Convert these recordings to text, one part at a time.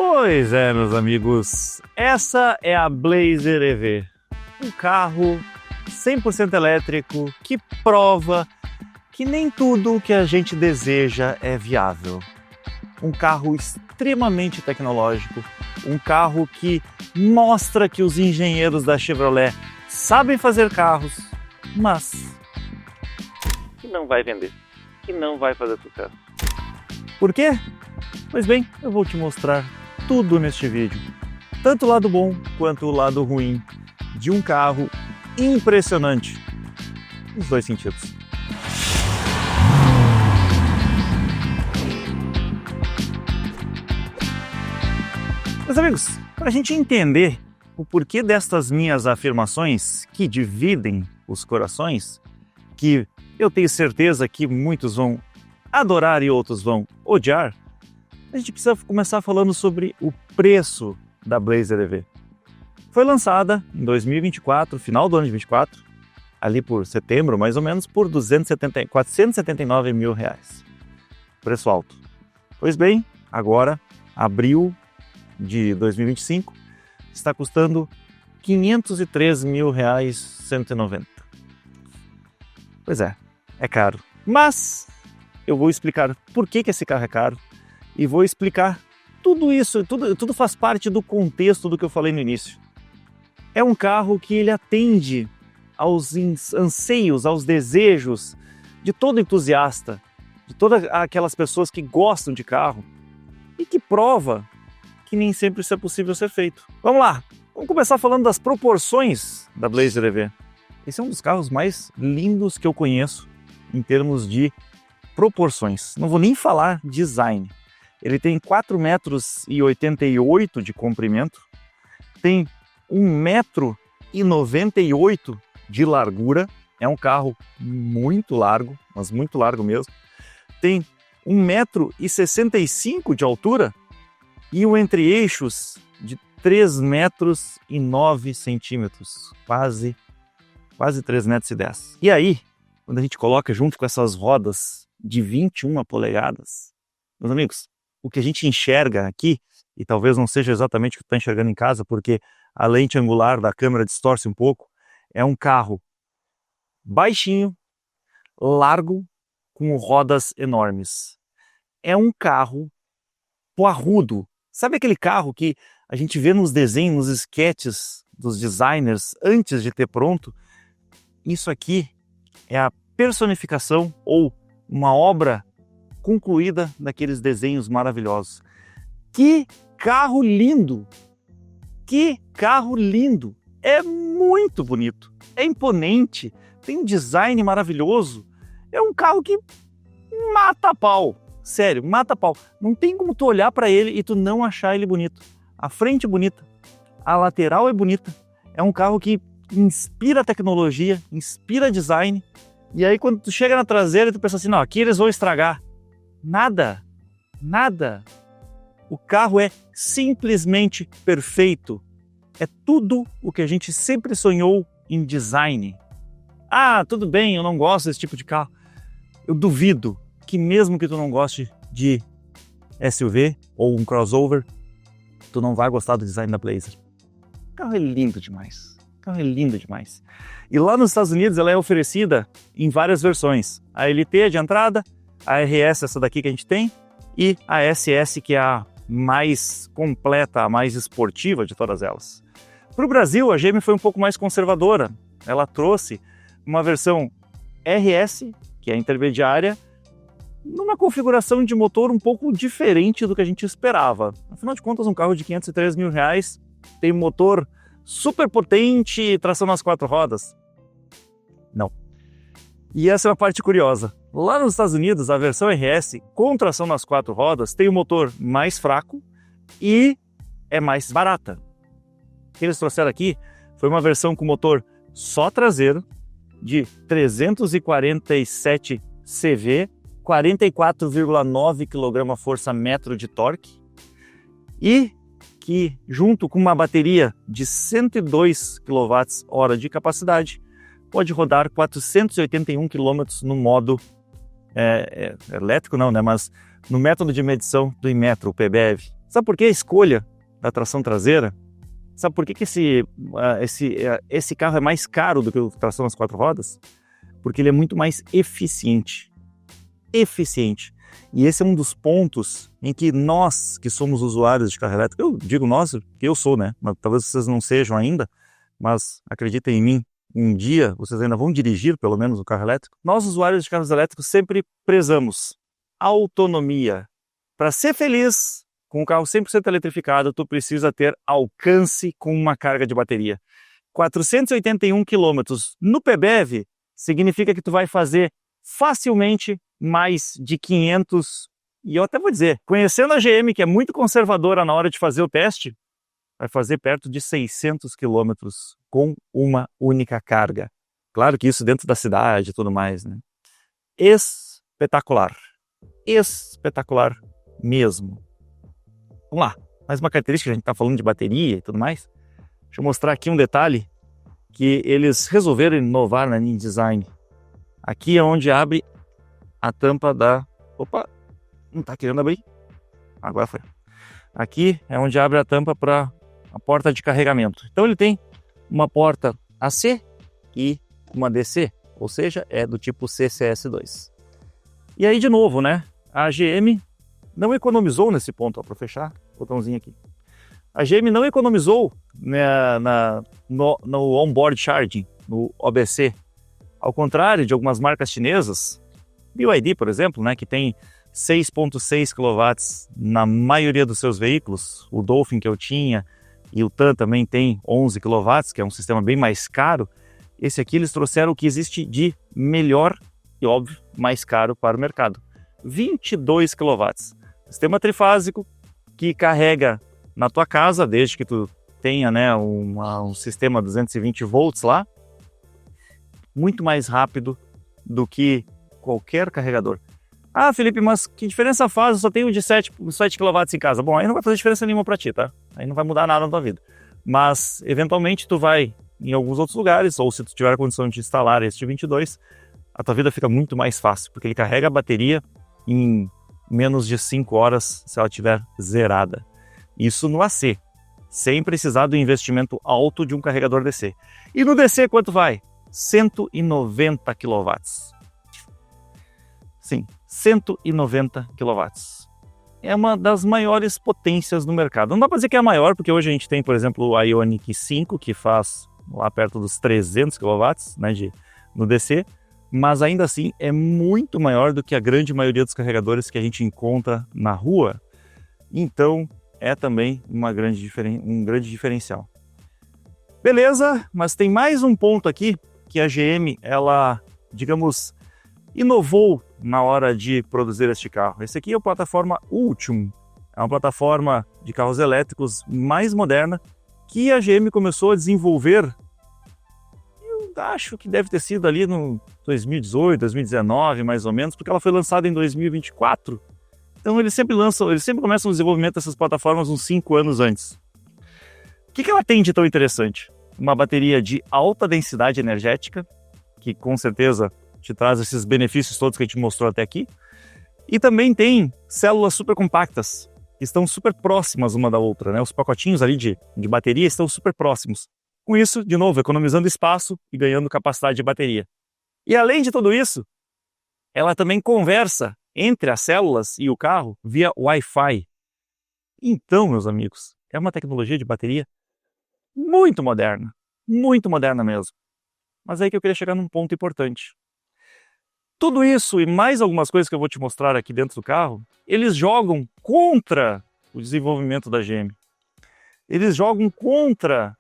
Pois é, meus amigos, essa é a Blazer EV, um carro 100% elétrico que prova que nem tudo o que a gente deseja é viável. Um carro extremamente tecnológico, um carro que mostra que os engenheiros da Chevrolet sabem fazer carros, mas que não vai vender, que não vai fazer sucesso. Por quê? Pois bem, eu vou te mostrar tudo neste vídeo, tanto o lado bom quanto o lado ruim de um carro impressionante, nos dois sentidos. Meus amigos, para a gente entender o porquê destas minhas afirmações que dividem os corações, que eu tenho certeza que muitos vão adorar e outros vão odiar, a gente precisa começar falando sobre o preço da Blazer EV. Foi lançada em 2024, final do ano de 2024, ali por setembro mais ou menos, por R$ 479 mil. Preço alto. Pois bem, agora, abril de 2025, está custando R$ 503.190. Pois é caro. Mas eu vou explicar por que esse carro é caro e vou explicar tudo isso, tudo faz parte do contexto do que eu falei no início. É um carro que ele atende aos anseios, aos desejos de todo entusiasta, de todas aquelas pessoas que gostam de carro e que prova que nem sempre isso é possível ser feito. Vamos lá, vamos começar falando das proporções da Blazer EV. Esse é um dos carros mais lindos que eu conheço em termos de proporções. Não vou nem falar design. Ele tem 4,88 metros de comprimento, tem 1,98 metro de largura, é um carro muito largo, mas muito largo mesmo. Tem 1,65 metro de altura e um entre-eixos de 3,09 metros, quase 3,10 metros. E aí, quando a gente coloca junto com essas rodas de 21 polegadas, meus amigos, o que a gente enxerga aqui, e talvez não seja exatamente o que está enxergando em casa, porque a lente angular da câmera distorce um pouco, é um carro baixinho, largo, com rodas enormes. É um carro parrudo. Sabe aquele carro que a gente vê nos desenhos, nos esquetes dos designers antes de ter pronto? Isso aqui é a personificação ou uma obra concluída daqueles desenhos maravilhosos. Que carro lindo! Que carro lindo! É muito bonito, é imponente, tem um design maravilhoso. É um carro que mata a pau. Sério, mata a pau. Não tem como tu olhar para ele e tu não achar ele bonito. A frente é bonita, a lateral é bonita. É um carro que inspira tecnologia, inspira design. E aí quando tu chega na traseira, tu pensa assim, não, aqui eles vão estragar. Nada, nada. O carro é simplesmente perfeito. É tudo o que a gente sempre sonhou em design. Ah, tudo bem, eu não gosto desse tipo de carro. Eu duvido que mesmo que tu não goste de SUV ou um crossover, tu não vai gostar do design da Blazer. O carro é lindo demais. O carro é lindo demais. E lá nos Estados Unidos ela é oferecida em várias versões. A LT de entrada, a RS, essa daqui que a gente tem, e a SS, que é a mais completa, a mais esportiva de todas elas. Para o Brasil, a GM foi um pouco mais conservadora. Ela trouxe uma versão RS, que é a intermediária, numa configuração de motor um pouco diferente do que a gente esperava. Afinal de contas, um carro de R$503 mil tem motor super potente e tração nas 4 rodas? Não. E essa é uma parte curiosa. Lá nos Estados Unidos, a versão RS com tração nas 4 rodas tem um motor mais fraco e é mais barata. O que eles trouxeram aqui foi uma versão com motor só traseiro de 347 CV, 44,9 kgfm de torque e que, junto com uma bateria de 102 kWh de capacidade, pode rodar 481 km no modo elétrico não, né? Mas no método de medição do Inmetro, o PBEV, Sabe por que a escolha da tração traseira? Sabe por que esse carro é mais caro do que o tração nas 4 rodas? Porque ele é muito mais eficiente. E esse é um dos pontos em que nós, que somos usuários de carro elétrico, eu digo nós, que eu sou, né? Mas talvez vocês não sejam ainda, mas acreditem em mim, um dia vocês ainda vão dirigir, pelo menos, o carro elétrico. Nós, usuários de carros elétricos, sempre prezamos autonomia. Para ser feliz com um carro 100% eletrificado, tu precisa ter alcance com uma carga de bateria. 481 km no PBEV significa que tu vai fazer facilmente mais de 500, e eu até vou dizer, conhecendo a GM, que é muito conservadora na hora de fazer o teste, vai fazer perto de 600 km com uma única carga. Claro que isso dentro da cidade e tudo mais, né? Espetacular. Espetacular mesmo. Vamos lá, mais uma característica, a gente está falando de bateria e tudo mais. Deixa eu mostrar aqui um detalhe que eles resolveram inovar na InDesign. Aqui é onde abre a tampa da... Opa, não está querendo abrir. Agora foi. Aqui é onde abre a tampa para a porta de carregamento. Então ele tem uma porta AC e uma DC, ou seja, é do tipo CCS2. E aí de novo, né? A GM não economizou nesse ponto, para fechar o botãozinho aqui. A GM não economizou, né, no onboard charging, no OBC. Ao contrário de algumas marcas chinesas, BYD, por exemplo, né, que tem 6.6 kW na maioria dos seus veículos, o Dolphin que eu tinha e o TAN também tem 11 kW, que é um sistema bem mais caro. Esse aqui eles trouxeram o que existe de melhor e, óbvio, mais caro para o mercado. 22 kW. Sistema trifásico que carrega na tua casa, desde que tu tenha, né, um sistema 220 volts lá, muito mais rápido do que qualquer carregador. Ah, Felipe, mas que diferença faz? Eu só tenho de 7 kW em casa. Bom, aí não vai fazer diferença nenhuma para ti, tá? Aí não vai mudar nada na tua vida. Mas, eventualmente, tu vai em alguns outros lugares, ou se tu tiver a condição de instalar esse de 22, a tua vida fica muito mais fácil, porque ele carrega a bateria em menos de 5 horas se ela estiver zerada. Isso no AC, sem precisar do investimento alto de um carregador DC. E no DC quanto vai? 190 kW. Sim, 190 kW. É uma das maiores potências no mercado. Não dá para dizer que é a maior, porque hoje a gente tem, por exemplo, o Ioniq 5, que faz lá perto dos 300 kW, né, no DC, mas ainda assim é muito maior do que a grande maioria dos carregadores que a gente encontra na rua. Então, é também um grande diferencial. Beleza, mas tem mais um ponto aqui que a GM, ela, digamos, inovou na hora de produzir este carro. Esse aqui é a plataforma Ultium, é uma plataforma de carros elétricos mais moderna que a GM começou a desenvolver, eu acho que deve ter sido ali no 2018, 2019, mais ou menos, porque ela foi lançada em 2024. Então eles sempre começam o desenvolvimento dessas plataformas uns 5 anos antes. O que ela tem de tão interessante? Uma bateria de alta densidade energética, que com certeza te traz esses benefícios todos que a gente mostrou até aqui. E também tem células super compactas, que estão super próximas uma da outra, né? Os pacotinhos ali de bateria estão super próximos. Com isso, de novo, economizando espaço e ganhando capacidade de bateria. E além de tudo isso, ela também conversa entre as células e o carro via Wi-Fi. Então, meus amigos, é uma tecnologia de bateria muito moderna mesmo. Mas é aí que eu queria chegar num ponto importante. Tudo isso e mais algumas coisas que eu vou te mostrar aqui dentro do carro, eles jogam contra o desenvolvimento da GM. Eles jogam contra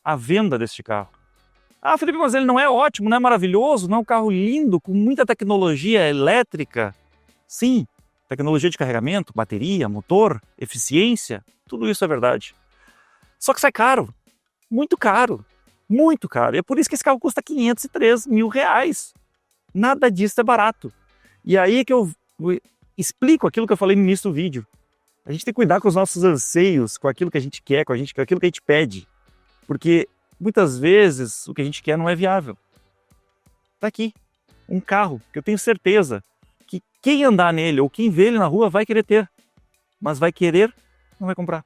a venda deste carro. Ah, Felipe, mas ele não é ótimo, não é maravilhoso, não é um carro lindo, com muita tecnologia elétrica. Sim, tecnologia de carregamento, bateria, motor, eficiência, tudo isso é verdade. Só que sai caro, muito caro, muito caro. E é por isso que esse carro custa 503 mil reais. Nada disso é barato. E aí é que eu explico aquilo que eu falei no início do vídeo. A gente tem que cuidar com os nossos anseios, com aquilo que a gente quer, com aquilo que a gente pede. Porque muitas vezes o que a gente quer não é viável. Tá aqui, um carro que eu tenho certeza que quem andar nele ou quem vê ele na rua vai querer ter. Mas vai querer Não vai comprar.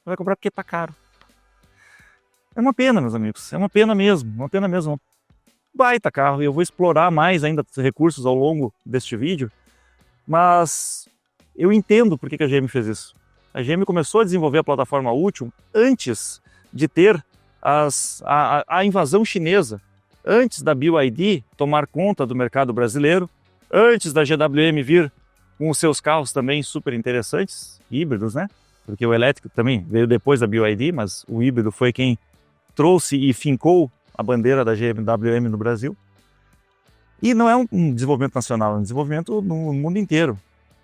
Não vai comprar porque tá caro. É uma pena, meus amigos. É uma pena mesmo. Uma pena mesmo. Um baita carro. E eu vou explorar mais ainda recursos ao longo deste vídeo. Mas eu entendo por que a GM fez isso. A GM começou a desenvolver a plataforma Ultium antes de ter a invasão chinesa, antes da BYD tomar conta do mercado brasileiro, antes da GWM vir com os seus carros também super interessantes, híbridos, né? Porque o elétrico também veio depois da BYD, mas o híbrido foi quem trouxe e fincou a bandeira da GWM no Brasil. E não é um desenvolvimento nacional, é um desenvolvimento no mundo inteiro.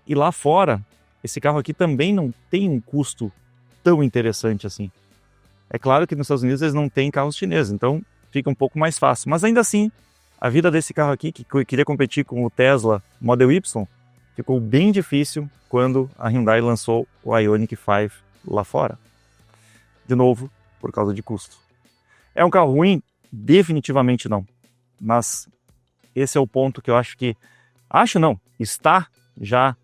E lá fora, esse carro aqui também não tem um custo tão interessante assim. É claro que nos Estados Unidos eles não têm carros chineses, então fica um pouco mais fácil. Mas ainda assim, a vida desse carro aqui, que queria competir com o Tesla Model Y, ficou bem difícil quando a Hyundai lançou o Ioniq 5 lá fora. De novo, por causa de custo. É um carro ruim? Definitivamente não. Mas esse é o ponto que eu acho que... Acho não, está já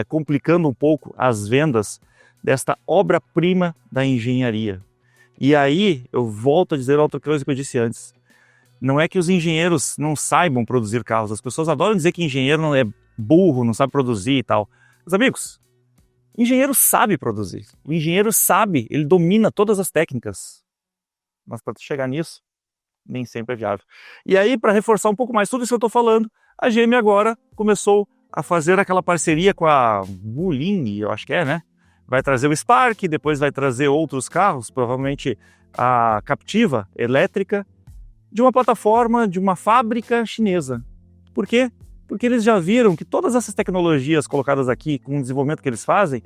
complicando um pouco as vendas desta obra-prima da engenharia. E aí eu volto a dizer outra coisa que eu disse antes. Não é que os engenheiros não saibam produzir carros. As pessoas adoram dizer que engenheiro não é burro, não sabe produzir e tal. Meus amigos, o engenheiro sabe produzir. O engenheiro sabe, ele domina todas as técnicas. Mas para chegar nisso, nem sempre é viável. E aí, para reforçar um pouco mais tudo isso que eu estou falando, a GM agora começou a fazer aquela parceria com a Wuling, eu acho que é, né? Vai trazer o Spark, depois vai trazer outros carros, provavelmente a Captiva elétrica, de uma plataforma, de uma fábrica chinesa. Por quê? Porque eles já viram que todas essas tecnologias colocadas aqui, com o desenvolvimento que eles fazem,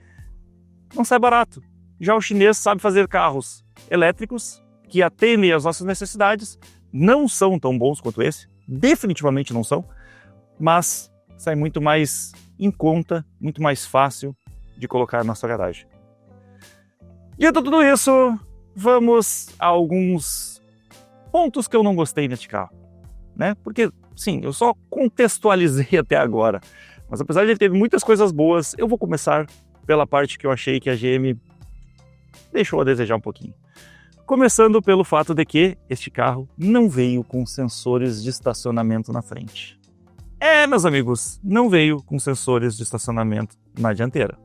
não sai barato. Já o chinês sabe fazer carros elétricos que atendem às nossas necessidades, não são tão bons quanto esse, definitivamente não são, mas sai muito mais em conta, muito mais fácil de colocar na nossa garagem. Dito tudo isso, vamos a alguns pontos que eu não gostei neste carro, né? Porque, sim, eu só contextualizei até agora, mas apesar de ele ter muitas coisas boas, eu vou começar pela parte que eu achei que a GM deixou a desejar um pouquinho. Começando pelo fato de que este carro não veio com sensores de estacionamento na frente. Meus amigos, não veio com sensores de estacionamento na dianteira.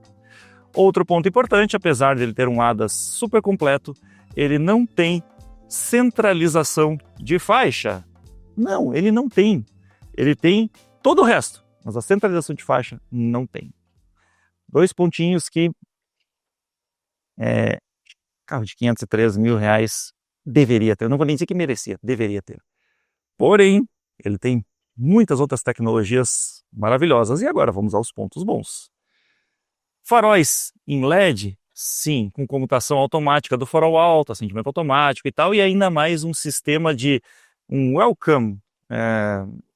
Outro ponto importante, apesar de ele ter um ADAS super completo, ele não tem centralização de faixa. Não, ele não tem. Ele tem todo o resto, mas a centralização de faixa não tem. Dois pontinhos que carro de 513 mil reais deveria ter. Eu não vou nem dizer que merecia, deveria ter. Porém, ele tem muitas outras tecnologias maravilhosas. E agora vamos aos pontos bons. Faróis em LED, sim, com comutação automática do farol alto, acendimento automático e tal, e ainda mais um sistema de welcome,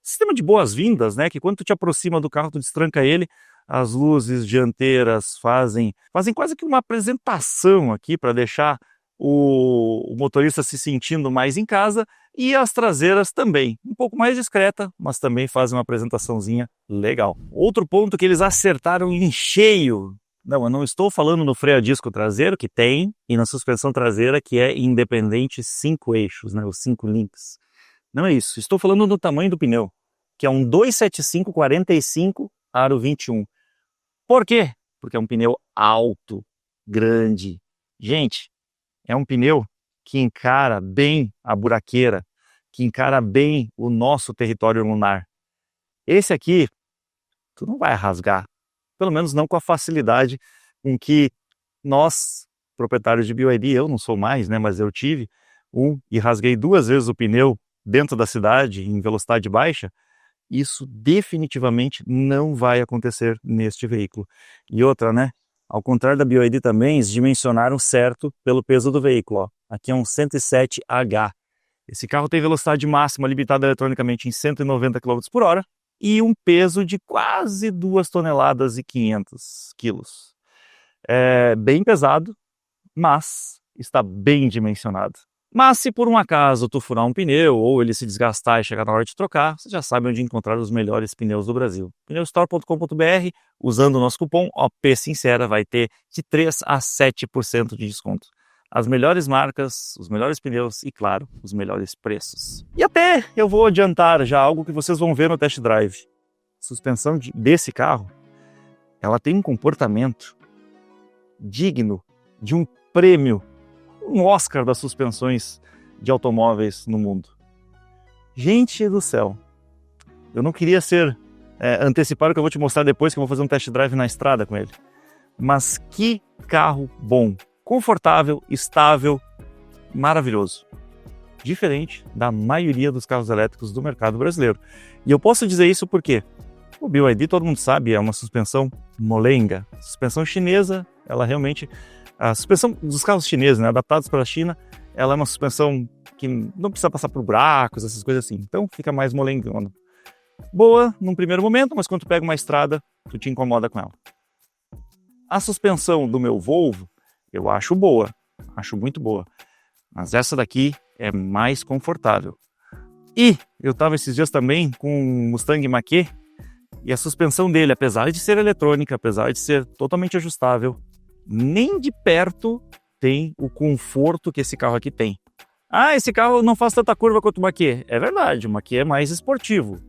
sistema de boas-vindas, né? Que quando tu te aproxima do carro, tu destranca ele, as luzes dianteiras fazem quase que uma apresentação aqui para deixar o motorista se sentindo mais em casa, e as traseiras também, um pouco mais discreta, mas também fazem uma apresentaçãozinha legal. Outro ponto que eles acertaram em cheio, não, eu não estou falando no freio a disco traseiro, que tem, e na suspensão traseira, que é independente 5 eixos, né, os 5 links. Não é isso, estou falando do tamanho do pneu, que é um 275/45 aro 21. Por quê? Porque é um pneu alto, grande. Gente, é um pneu que encara bem a buraqueira, que encara bem o nosso território lunar. Esse aqui, tu não vai rasgar, pelo menos não com a facilidade com que nós, proprietários de BYD, eu não sou mais, né, mas eu tive e rasguei 2 vezes o pneu dentro da cidade, em velocidade baixa. Isso definitivamente não vai acontecer neste veículo. E outra, né? Ao contrário da BYD também, eles dimensionaram certo pelo peso do veículo. Ó. Aqui é um 107H. Esse carro tem velocidade máxima limitada eletronicamente em 190 km por hora e um peso de quase 2,5 toneladas. É bem pesado, mas está bem dimensionado. Mas se por um acaso tu furar um pneu ou ele se desgastar e chegar na hora de trocar, você já sabe onde encontrar os melhores pneus do Brasil. Pneustore.com.br, usando o nosso cupom OPSINCERA, vai ter de 3 a 7% de desconto. As melhores marcas, os melhores pneus e, claro, os melhores preços. E até eu vou adiantar já algo que vocês vão ver no test drive. A suspensão desse carro, ela tem um comportamento digno de um prêmio, um Oscar das suspensões de automóveis no mundo. Gente do céu, eu não queria antecipar o que eu vou te mostrar depois, que eu vou fazer um test drive na estrada com ele. Mas que carro bom, confortável, estável, maravilhoso. Diferente da maioria dos carros elétricos do mercado brasileiro. E eu posso dizer isso porque o BYD, todo mundo sabe, é uma suspensão molenga. Suspensão chinesa, ela realmente... A suspensão dos carros chineses, né, adaptados para a China, ela é uma suspensão que não precisa passar por buracos, essas coisas assim. Então fica mais molengona. Boa num primeiro momento, mas quando tu pega uma estrada, tu te incomoda com ela. A suspensão do meu Volvo, eu acho boa, acho muito boa. Mas essa daqui é mais confortável. E eu estava esses dias também com um Mustang Mach-E, e a suspensão dele, apesar de ser eletrônica, apesar de ser totalmente ajustável, nem de perto tem o conforto que esse carro aqui tem. Ah, esse carro não faz tanta curva quanto o Mach-E. É verdade, o Mach-E é mais esportivo.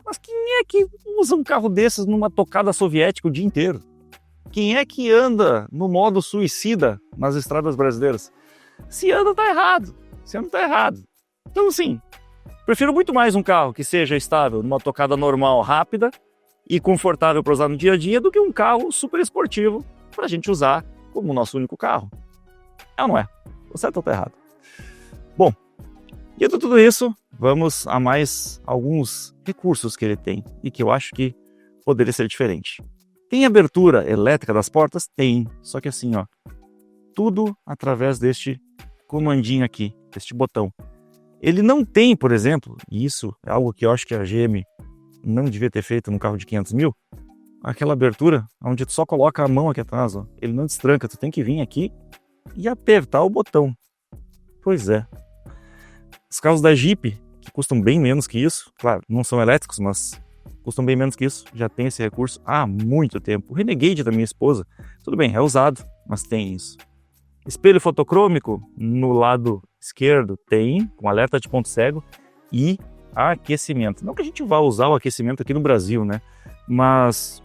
Mas quem é que usa um carro desses numa tocada soviética o dia inteiro? Quem é que anda no modo suicida nas estradas brasileiras? Se anda, tá errado. Se anda, tá errado. Então, assim, prefiro muito mais um carro que seja estável numa tocada normal, rápida e confortável para usar no dia a dia do que um carro super esportivo para a gente usar como o nosso único carro. É ou não é? O certo ou tá errado? Bom, dito tudo isso, vamos a mais alguns recursos que ele tem e que eu acho que poderia ser diferente. Tem abertura elétrica das portas? Tem, só que assim, ó, tudo através deste comandinho aqui, deste botão. Ele não tem, por exemplo, e isso é algo que eu acho que a GM não devia ter feito num carro de 500 mil, aquela abertura onde tu só coloca a mão aqui atrás, ó. Ele não destranca, tu tem que vir aqui e apertar o botão. Pois é. Os carros da Jeep, que custam bem menos que isso, claro, não são elétricos, mas custam bem menos que isso, já tem esse recurso há muito tempo. O Renegade da minha esposa, tudo bem, é usado, mas tem isso. Espelho fotocrômico no lado esquerdo tem, com alerta de ponto cego e aquecimento. Não que a gente vá usar o aquecimento aqui no Brasil, né? Mas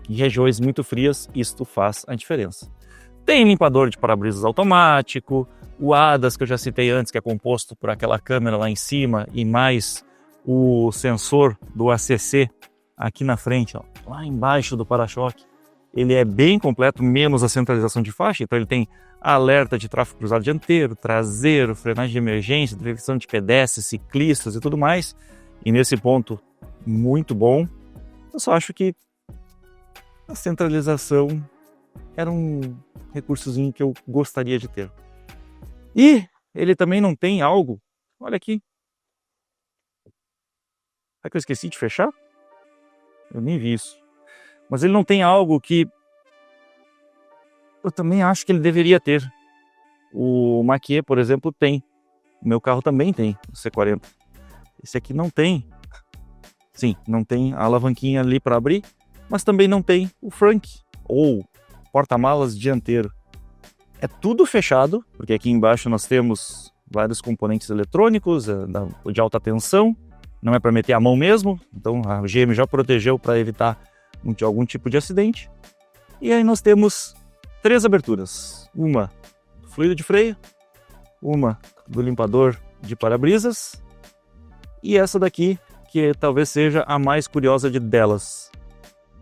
em regiões muito frias, isto faz a diferença. Tem limpador de para-brisas automático, o ADAS que eu já citei antes, que é composto por aquela câmera lá em cima e mais o sensor do ACC aqui na frente, ó, lá embaixo do para-choque. Ele é bem completo, menos a centralização de faixa, então ele tem alerta de tráfego cruzado dianteiro, traseiro, frenagem de emergência, detecção de pedestres, ciclistas e tudo mais. E nesse ponto, muito bom. Eu só acho que a centralização era um recursozinho que eu gostaria de ter. E ele também não tem algo, olha aqui. Será que eu esqueci de fechar? Eu nem vi isso. Mas ele não tem algo que eu também acho que ele deveria ter. O Mach-E, por exemplo, tem. O meu carro também tem, o C40. Esse aqui não tem. Sim, não tem a alavanquinha ali para abrir, mas também não tem o frunk ou porta-malas dianteiro. É tudo fechado, porque aqui embaixo nós temos vários componentes eletrônicos de alta tensão. Não é para meter a mão mesmo, então a GM já protegeu para evitar algum tipo de acidente. E aí nós temos 3 aberturas. Uma do fluido de freio, uma do limpador de para-brisas e essa daqui, que talvez seja a mais curiosa delas.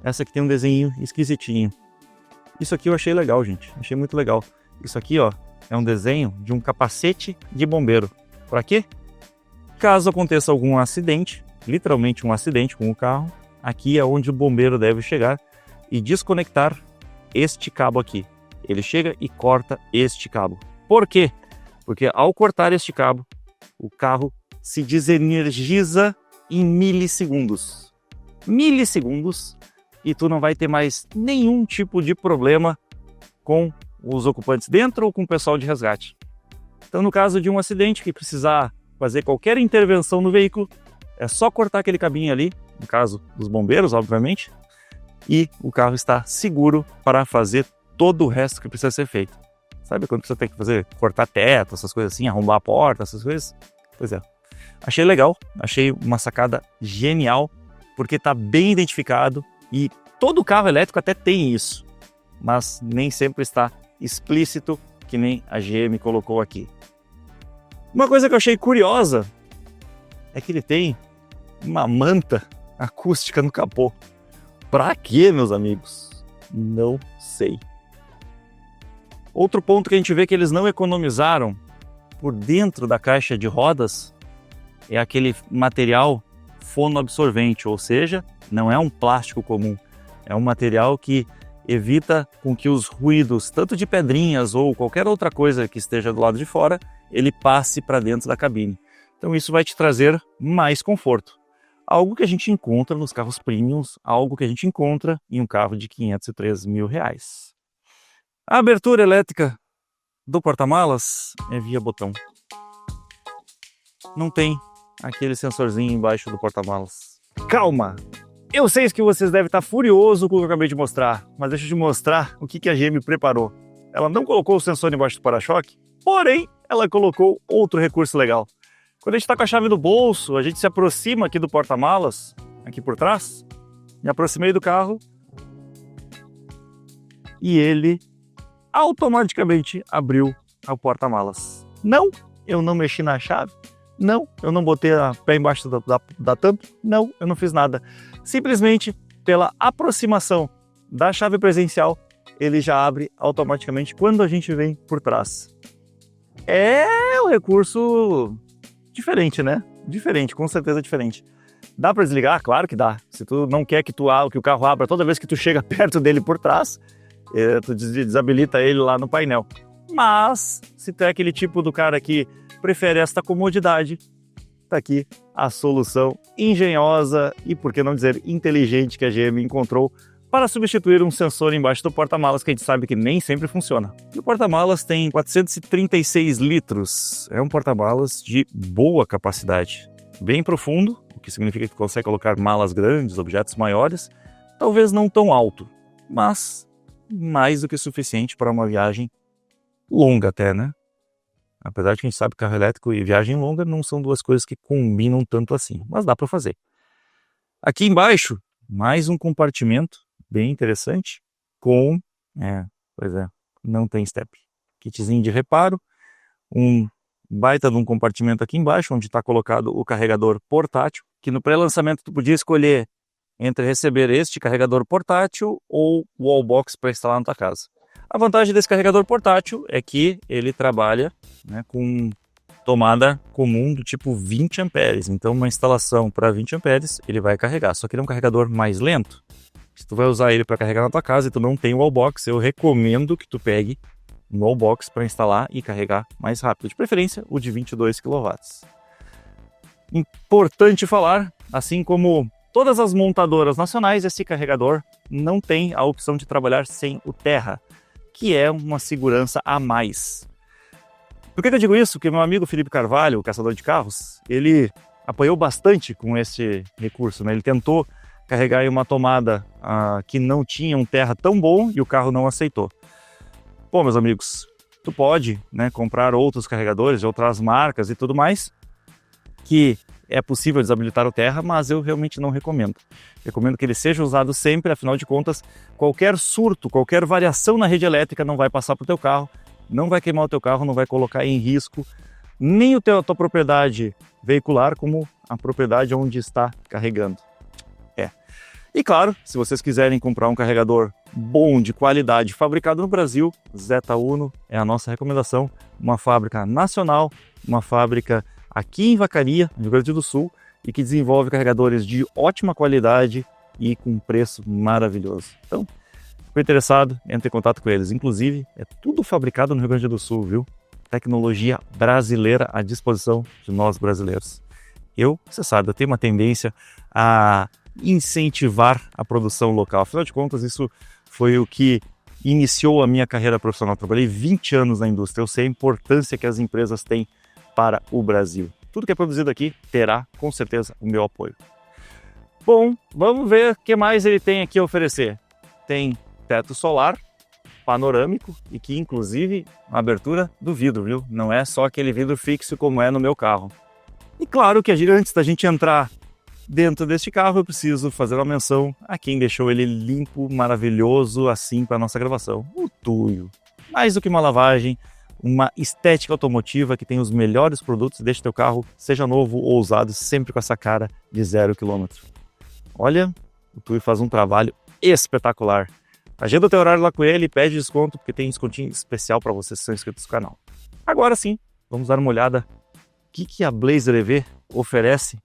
Essa aqui tem um desenho esquisitinho. Isso aqui eu achei legal, gente. Achei muito legal. Isso aqui, ó, é um desenho de um capacete de bombeiro. Para quê? Caso aconteça algum acidente, literalmente um acidente com o carro, aqui é onde o bombeiro deve chegar e desconectar este cabo aqui. Ele chega e corta este cabo. Por quê? Porque ao cortar este cabo, o carro se desenergiza em milissegundos. Milissegundos, e tu não vai ter mais nenhum tipo de problema com os ocupantes dentro ou com o pessoal de resgate. Então, no caso de um acidente que precisar fazer qualquer intervenção no veículo, é só cortar aquele cabinho ali, no caso dos bombeiros, obviamente, e o carro está seguro para fazer todo o resto que precisa ser feito. Sabe quando você tem que fazer, cortar teto, essas coisas assim, arrombar a porta, essas coisas? Pois é. Achei legal, achei uma sacada genial, porque está bem identificado e todo carro elétrico até tem isso, mas nem sempre está explícito, que nem a GM colocou aqui. Uma coisa que eu achei curiosa é que ele tem uma manta acústica no capô. Pra quê, meus amigos? Não sei. Outro ponto que a gente vê que eles não economizaram por dentro da caixa de rodas é aquele material fonoabsorvente, ou seja, não é um plástico comum, é um material que evita com que os ruídos, tanto de pedrinhas ou qualquer outra coisa que esteja do lado de fora, ele passe para dentro da cabine. Então isso vai te trazer mais conforto. Algo que a gente encontra nos carros premiums, algo que a gente encontra em um carro de 503 mil reais. A abertura elétrica do porta-malas é via botão. Não tem aquele sensorzinho embaixo do porta-malas. Calma! Eu sei que vocês devem estar furiosos com o que eu acabei de mostrar, mas deixa eu te mostrar o que a GM preparou. Ela não colocou o sensor embaixo do para-choque, porém, ela colocou outro recurso legal. Quando a gente está com a chave no bolso, a gente se aproxima aqui do porta-malas, aqui por trás, me aproximei do carro e ele automaticamente abriu o porta-malas. Não, eu não mexi na chave, não, eu não botei o pé embaixo da tampa, não, eu não fiz nada. Simplesmente pela aproximação da chave presencial, ele já abre automaticamente quando a gente vem por trás. É um recurso diferente, né? Diferente, com certeza diferente. Dá para desligar? Claro que dá. Se tu não quer que o carro abra toda vez que tu chega perto dele por trás, tu desabilita ele lá no painel. Mas, se tu é aquele tipo do cara que prefere esta comodidade, tá aqui a solução engenhosa e, por que não dizer, inteligente que a GM encontrou para substituir um sensor embaixo do porta-malas que a gente sabe que nem sempre funciona. E o porta-malas tem 436 litros, é um porta-malas de boa capacidade, bem profundo, o que significa que consegue colocar malas grandes, objetos maiores, talvez não tão alto, mas mais do que suficiente para uma viagem longa até, né? Apesar de que a gente sabe que carro elétrico e viagem longa não são duas coisas que combinam tanto assim, mas dá para fazer. Aqui embaixo, mais um compartimento bem interessante com, não tem step. Kitzinho de reparo, um baita de um compartimento aqui embaixo, onde está colocado o carregador portátil, que no pré-lançamento tu podia escolher entre receber este carregador portátil ou o wallbox para instalar na tua casa. A vantagem desse carregador portátil é que ele trabalha, né, com tomada comum do tipo 20 amperes. Então, uma instalação para 20 amperes, ele vai carregar. Só que ele é um carregador mais lento. Se tu vai usar ele para carregar na tua casa e tu não tem o wallbox, eu recomendo que tu pegue um wallbox para instalar e carregar mais rápido. De preferência, o de 22 kW. Importante falar, assim como todas as montadoras nacionais, esse carregador não tem a opção de trabalhar sem o Terra, que é uma segurança a mais. Por que eu digo isso? Porque meu amigo Felipe Carvalho, o caçador de carros, ele apoiou bastante com esse recurso, né? Ele tentou carregar em uma tomada que não tinha um Terra tão bom e o carro não aceitou. Pô, meus amigos, tu pode, né, comprar outros carregadores de outras marcas e tudo mais, que é possível desabilitar o Terra, mas eu realmente não recomendo. Recomendo que ele seja usado sempre, afinal de contas, qualquer surto, qualquer variação na rede elétrica não vai passar para o teu carro, não vai queimar o teu carro, não vai colocar em risco nem a tua propriedade veicular, como a propriedade onde está carregando. E claro, se vocês quiserem comprar um carregador bom, de qualidade, fabricado no Brasil, Zeta Uno é a nossa recomendação. Uma fábrica nacional, uma fábrica aqui em Vacaria, no Rio Grande do Sul, e que desenvolve carregadores de ótima qualidade e com preço maravilhoso. Então, ficou interessado, entre em contato com eles. Inclusive, é tudo fabricado no Rio Grande do Sul, viu? Tecnologia brasileira à disposição de nós brasileiros. Você sabe, eu tenho uma tendência a incentivar a produção local. Afinal de contas, isso foi o que iniciou a minha carreira profissional. Trabalhei 20 anos na indústria. Eu sei a importância que as empresas têm para o Brasil. Tudo que é produzido aqui terá, com certeza, o meu apoio. Bom, vamos ver o que mais ele tem aqui a oferecer. Tem teto solar, panorâmico e que, inclusive, a abertura do vidro, viu? Não é só aquele vidro fixo como é no meu carro. E claro que antes da gente entrar dentro deste carro, eu preciso fazer uma menção a quem deixou ele limpo, maravilhoso, assim para a nossa gravação, o Tuyo. Mais do que uma lavagem, uma estética automotiva que tem os melhores produtos e deixa teu carro, seja novo ou usado, sempre com essa cara de 0 km. Olha, o Tuyo faz um trabalho espetacular. Agenda o teu horário lá com ele e pede desconto, porque tem descontinho especial para vocês que são inscritos no canal. Agora sim, vamos dar uma olhada no que a Blazer EV oferece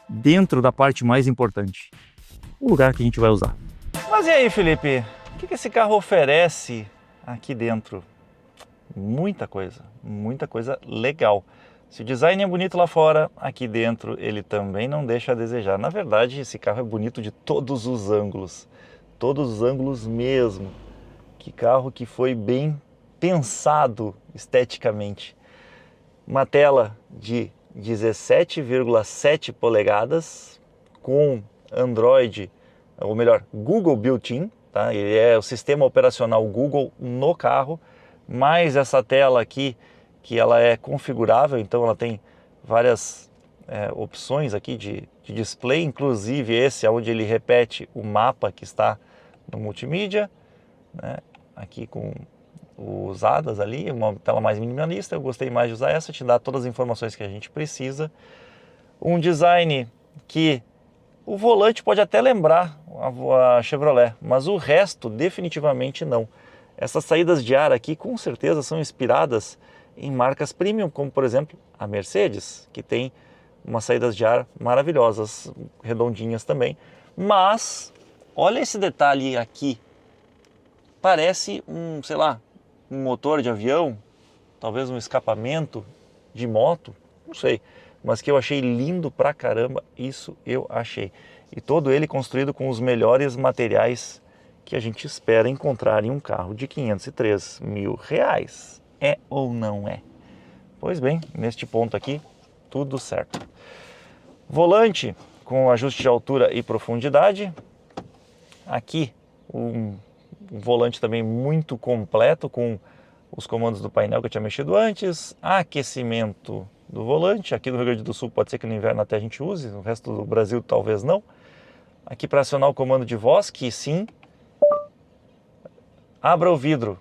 dentro da parte mais importante, o lugar que a gente vai usar. Mas e aí, Felipe? O que esse carro oferece aqui dentro? Muita coisa legal. Se o design é bonito lá fora, aqui dentro ele também não deixa a desejar. Na verdade, esse carro é bonito de todos os ângulos mesmo. Que carro que foi bem pensado esteticamente. Uma tela de 17,7 polegadas com Android, ou melhor, Google Built-in, tá? Ele é o sistema operacional Google no carro, mais essa tela aqui que ela é configurável, então ela tem várias opções aqui de display, inclusive esse é onde ele repete o mapa que está no multimídia, né? Aqui com usadas ali, uma tela mais minimalista, eu gostei mais de usar essa, te dá todas as informações que a gente precisa. Um design que o volante pode até lembrar a Chevrolet, mas o resto definitivamente não. Essas saídas de ar aqui com certeza são inspiradas em marcas premium, como por exemplo a Mercedes, que tem umas saídas de ar maravilhosas, redondinhas também. Mas olha esse detalhe aqui, parece sei lá, um motor de avião, talvez um escapamento de moto, não sei, mas que eu achei lindo pra caramba, isso eu achei. E todo ele construído com os melhores materiais que a gente espera encontrar em um carro de R$503 mil. É ou não é? Pois bem, neste ponto aqui, tudo certo. Volante com ajuste de altura e profundidade. Aqui um volante também muito completo com os comandos do painel que eu tinha mexido antes. Aquecimento do volante. Aqui no Rio Grande do Sul pode ser que no inverno até a gente use, no resto do Brasil talvez não. Aqui para acionar o comando de voz, que sim. Abra o vidro.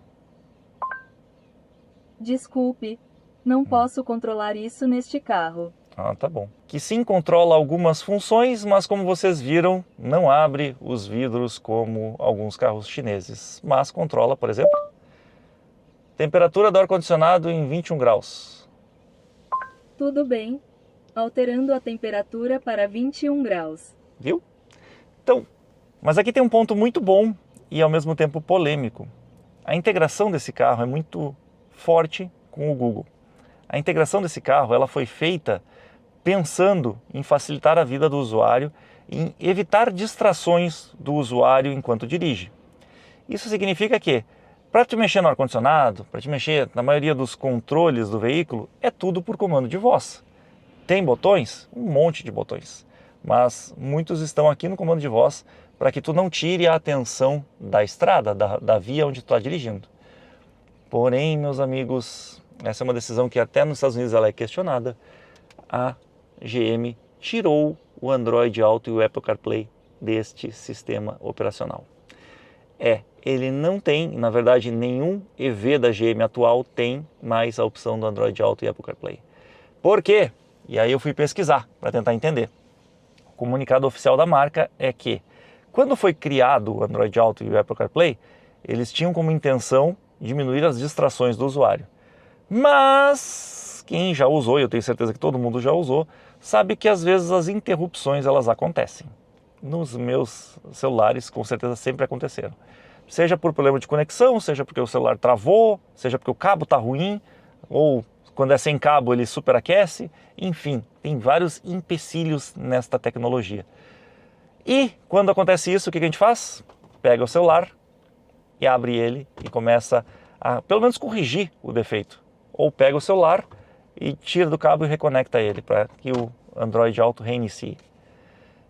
Desculpe, não posso controlar isso neste carro. Ah, tá bom. Que sim controla algumas funções, mas como vocês viram, não abre os vidros como alguns carros chineses. Mas controla, por exemplo, temperatura do ar-condicionado em 21 graus. Tudo bem, alterando a temperatura para 21 graus. Viu? Então, mas aqui tem um ponto muito bom e ao mesmo tempo polêmico. A integração desse carro é muito forte com o Google. A integração desse carro ela foi feita pensando em facilitar a vida do usuário, em evitar distrações do usuário enquanto dirige. Isso significa que, para te mexer no ar-condicionado, para te mexer na maioria dos controles do veículo, é tudo por comando de voz. Tem botões? Um monte de botões. Mas muitos estão aqui no comando de voz para que tu não tire a atenção da estrada, da via onde tu está dirigindo. Porém, meus amigos, essa é uma decisão que até nos Estados Unidos ela é questionada. A GM tirou o Android Auto e o Apple CarPlay deste sistema operacional. Ele não tem, na verdade, nenhum EV da GM atual tem mais a opção do Android Auto e Apple CarPlay. Por quê? E aí eu fui pesquisar para tentar entender. O comunicado oficial da marca é que, quando foi criado o Android Auto e o Apple CarPlay, eles tinham como intenção diminuir as distrações do usuário. Mas quem já usou, e eu tenho certeza que todo mundo já usou, sabe que às vezes as interrupções elas acontecem. Nos meus celulares com certeza sempre aconteceram. Seja por problema de conexão, seja porque o celular travou, seja porque o cabo está ruim, ou quando é sem cabo ele superaquece, enfim, tem vários empecilhos nesta tecnologia. E quando acontece isso, o que a gente faz? Pega o celular, e abre ele e começa a, pelo menos, corrigir o defeito. Ou pega o celular e tira do cabo e reconecta ele para que o Android Auto reinicie.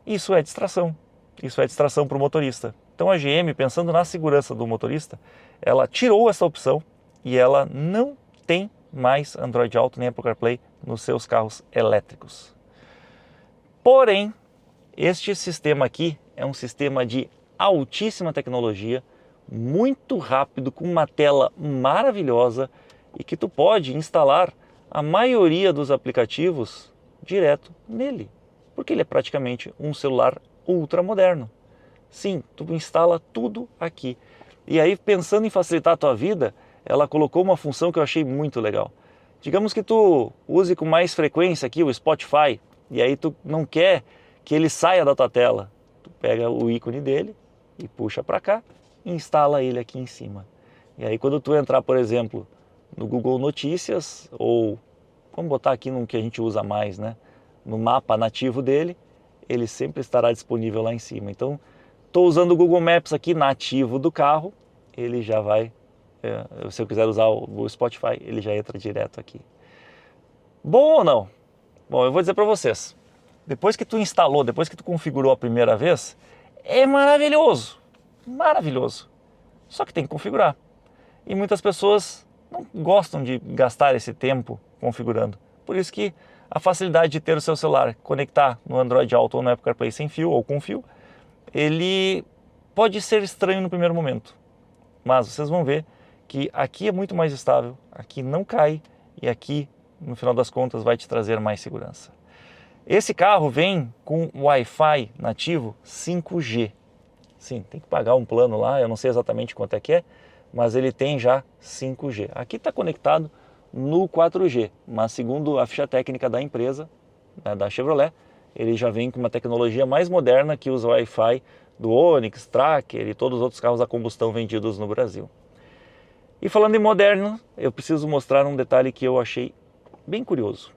Isso é distração. Isso é distração para o motorista. Então a GM, pensando na segurança do motorista, ela tirou essa opção e ela não tem mais Android Auto nem Apple CarPlay nos seus carros elétricos. Porém, este sistema aqui é um sistema de altíssima tecnologia, muito rápido, com uma tela maravilhosa e que tu pode instalar a maioria dos aplicativos direto nele, porque ele é praticamente um celular ultra moderno. Sim, tu instala tudo aqui. E aí, pensando em facilitar a tua vida, ela colocou uma função que eu achei muito legal. Digamos que tu use com mais frequência aqui o Spotify, e aí tu não quer que ele saia da tua tela. Tu pega o ícone dele e puxa para cá e instala ele aqui em cima. E aí quando tu entrar, por exemplo, no Google Notícias, ou vamos botar aqui no que a gente usa mais, né? No mapa nativo dele, ele sempre estará disponível lá em cima. Então, estou usando o Google Maps aqui nativo do carro, ele já vai, se eu quiser usar o Spotify, ele já entra direto aqui. Bom ou não? Bom, eu vou dizer para vocês, depois que tu instalou, depois que tu configurou a primeira vez, é maravilhoso, maravilhoso. Só que tem que configurar. E muitas pessoas não gostam de gastar esse tempo configurando. Por isso que a facilidade de ter o seu celular, conectar no Android Auto ou no Apple CarPlay sem fio ou com fio, ele pode ser estranho no primeiro momento. Mas vocês vão ver que aqui é muito mais estável, aqui não cai e aqui, no final das contas, vai te trazer mais segurança. Esse carro vem com Wi-Fi nativo 5G. Sim, tem que pagar um plano lá, eu não sei exatamente quanto é que é, mas ele tem já 5G. Aqui está conectado no 4G, mas segundo a ficha técnica da empresa, né, da Chevrolet, ele já vem com uma tecnologia mais moderna que usa o Wi-Fi do Onix, Tracker e todos os outros carros a combustão vendidos no Brasil. E falando em moderno, eu preciso mostrar um detalhe que eu achei bem curioso.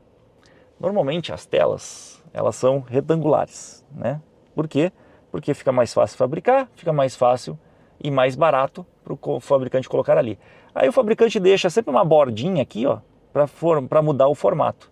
Normalmente as telas, elas são retangulares, né? Por quê? Porque fica mais fácil fabricar, fica mais fácil e mais barato para o fabricante colocar ali. Aí o fabricante deixa sempre uma bordinha aqui, ó, para mudar o formato.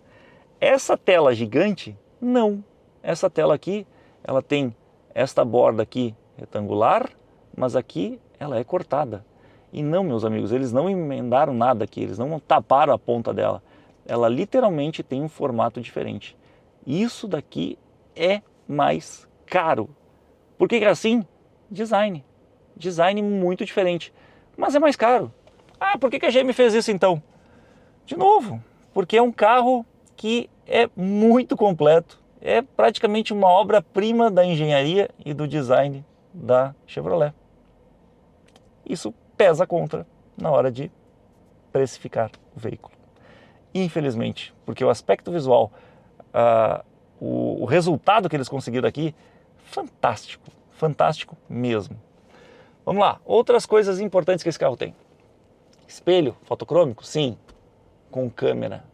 Essa tela gigante, não. Essa tela aqui, ela tem esta borda aqui retangular, mas aqui ela é cortada. E não, meus amigos, eles não emendaram nada aqui, eles não taparam a ponta dela. Ela literalmente tem um formato diferente. Isso daqui é mais caro. Por que é assim? Design. Design muito diferente. Mas é mais caro. Ah, por que a GM fez isso então? De novo, porque é um carro que é muito completo. É praticamente uma obra-prima da engenharia e do design da Chevrolet. Isso pesa contra na hora de precificar o veículo. Infelizmente, porque o aspecto visual, o resultado que eles conseguiram aqui, fantástico, fantástico mesmo. Vamos lá, outras coisas importantes que esse carro tem. Espelho fotocrômico, sim, com câmera.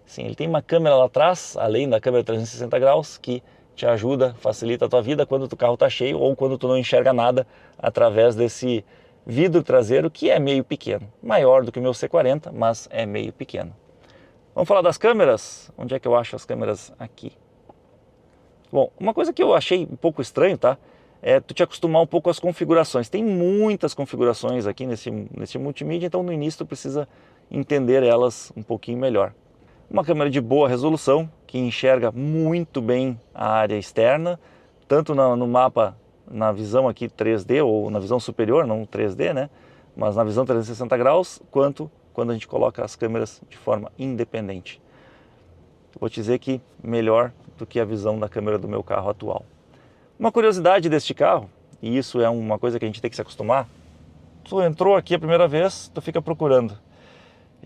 Sim, ele tem uma câmera lá atrás, além da câmera 360 graus, que te ajuda, facilita a tua vida quando o carro está cheio ou quando tu não enxerga nada através desse vidro traseiro que é meio pequeno. Maior do que o meu C40, mas é meio pequeno. Vamos falar das câmeras? Onde é que eu acho as câmeras? Aqui. Bom, uma coisa que eu achei um pouco estranho, tá? É tu te acostumar um pouco às configurações. Tem muitas configurações aqui nesse multimídia, então no início tu precisa entender elas um pouquinho melhor. Uma câmera de boa resolução, que enxerga muito bem a área externa, tanto no mapa, na visão aqui 3D, ou na visão superior, não 3D, né? Mas na visão 360 graus, quanto quando a gente coloca as câmeras de forma independente. Vou te dizer que melhor do que a visão da câmera do meu carro atual. Uma curiosidade deste carro, e isso é uma coisa que a gente tem que se acostumar, tu entrou aqui a primeira vez, tu fica procurando.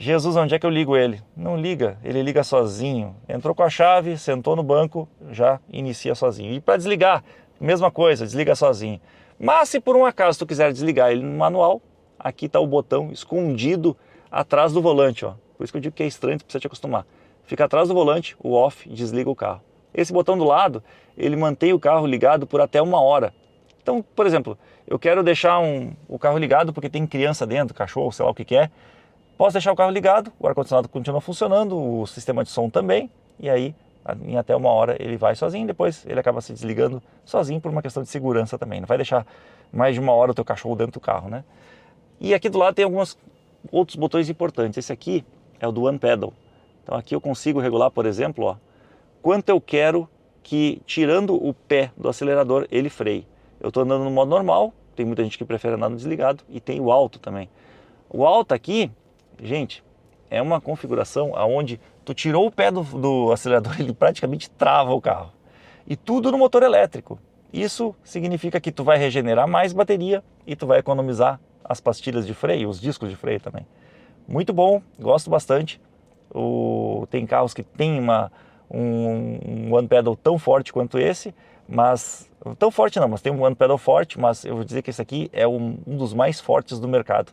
Jesus, onde é que eu ligo ele? Não liga, ele liga sozinho. Entrou com a chave, sentou no banco, já inicia sozinho. E para desligar, mesma coisa, desliga sozinho. Mas se por um acaso tu quiser desligar ele no manual, aqui está o botão escondido atrás do volante, ó. Por isso que eu digo que é estranho, tu precisa te acostumar. Fica atrás do volante, o off, desliga o carro. Esse botão do lado, ele mantém o carro ligado por até 1 hora. Então, por exemplo, eu quero deixar o carro ligado porque tem criança dentro, cachorro, sei lá o que é. Posso deixar o carro ligado, o ar-condicionado continua funcionando, o sistema de som também, e aí em até 1 hora ele vai sozinho, depois ele acaba se desligando sozinho por uma questão de segurança também. Não vai deixar mais de 1 hora o teu cachorro dentro do carro, né? E aqui do lado tem alguns outros botões importantes. Esse aqui é o do One Pedal. Então aqui eu consigo regular, por exemplo, ó, quanto eu quero que, tirando o pé do acelerador, ele freie. Eu estou andando no modo normal, tem muita gente que prefere andar no desligado, e tem o alto também. O alto aqui, gente, é uma configuração onde tu tirou o pé do acelerador, ele praticamente trava o carro. E tudo no motor elétrico. Isso significa que tu vai regenerar mais bateria e tu vai economizar as pastilhas de freio, os discos de freio também. Muito bom, gosto bastante. Tem carros que tem um One Pedal tão forte quanto esse, mas tão forte não, mas tem um One Pedal forte, mas eu vou dizer que esse aqui é um dos mais fortes do mercado.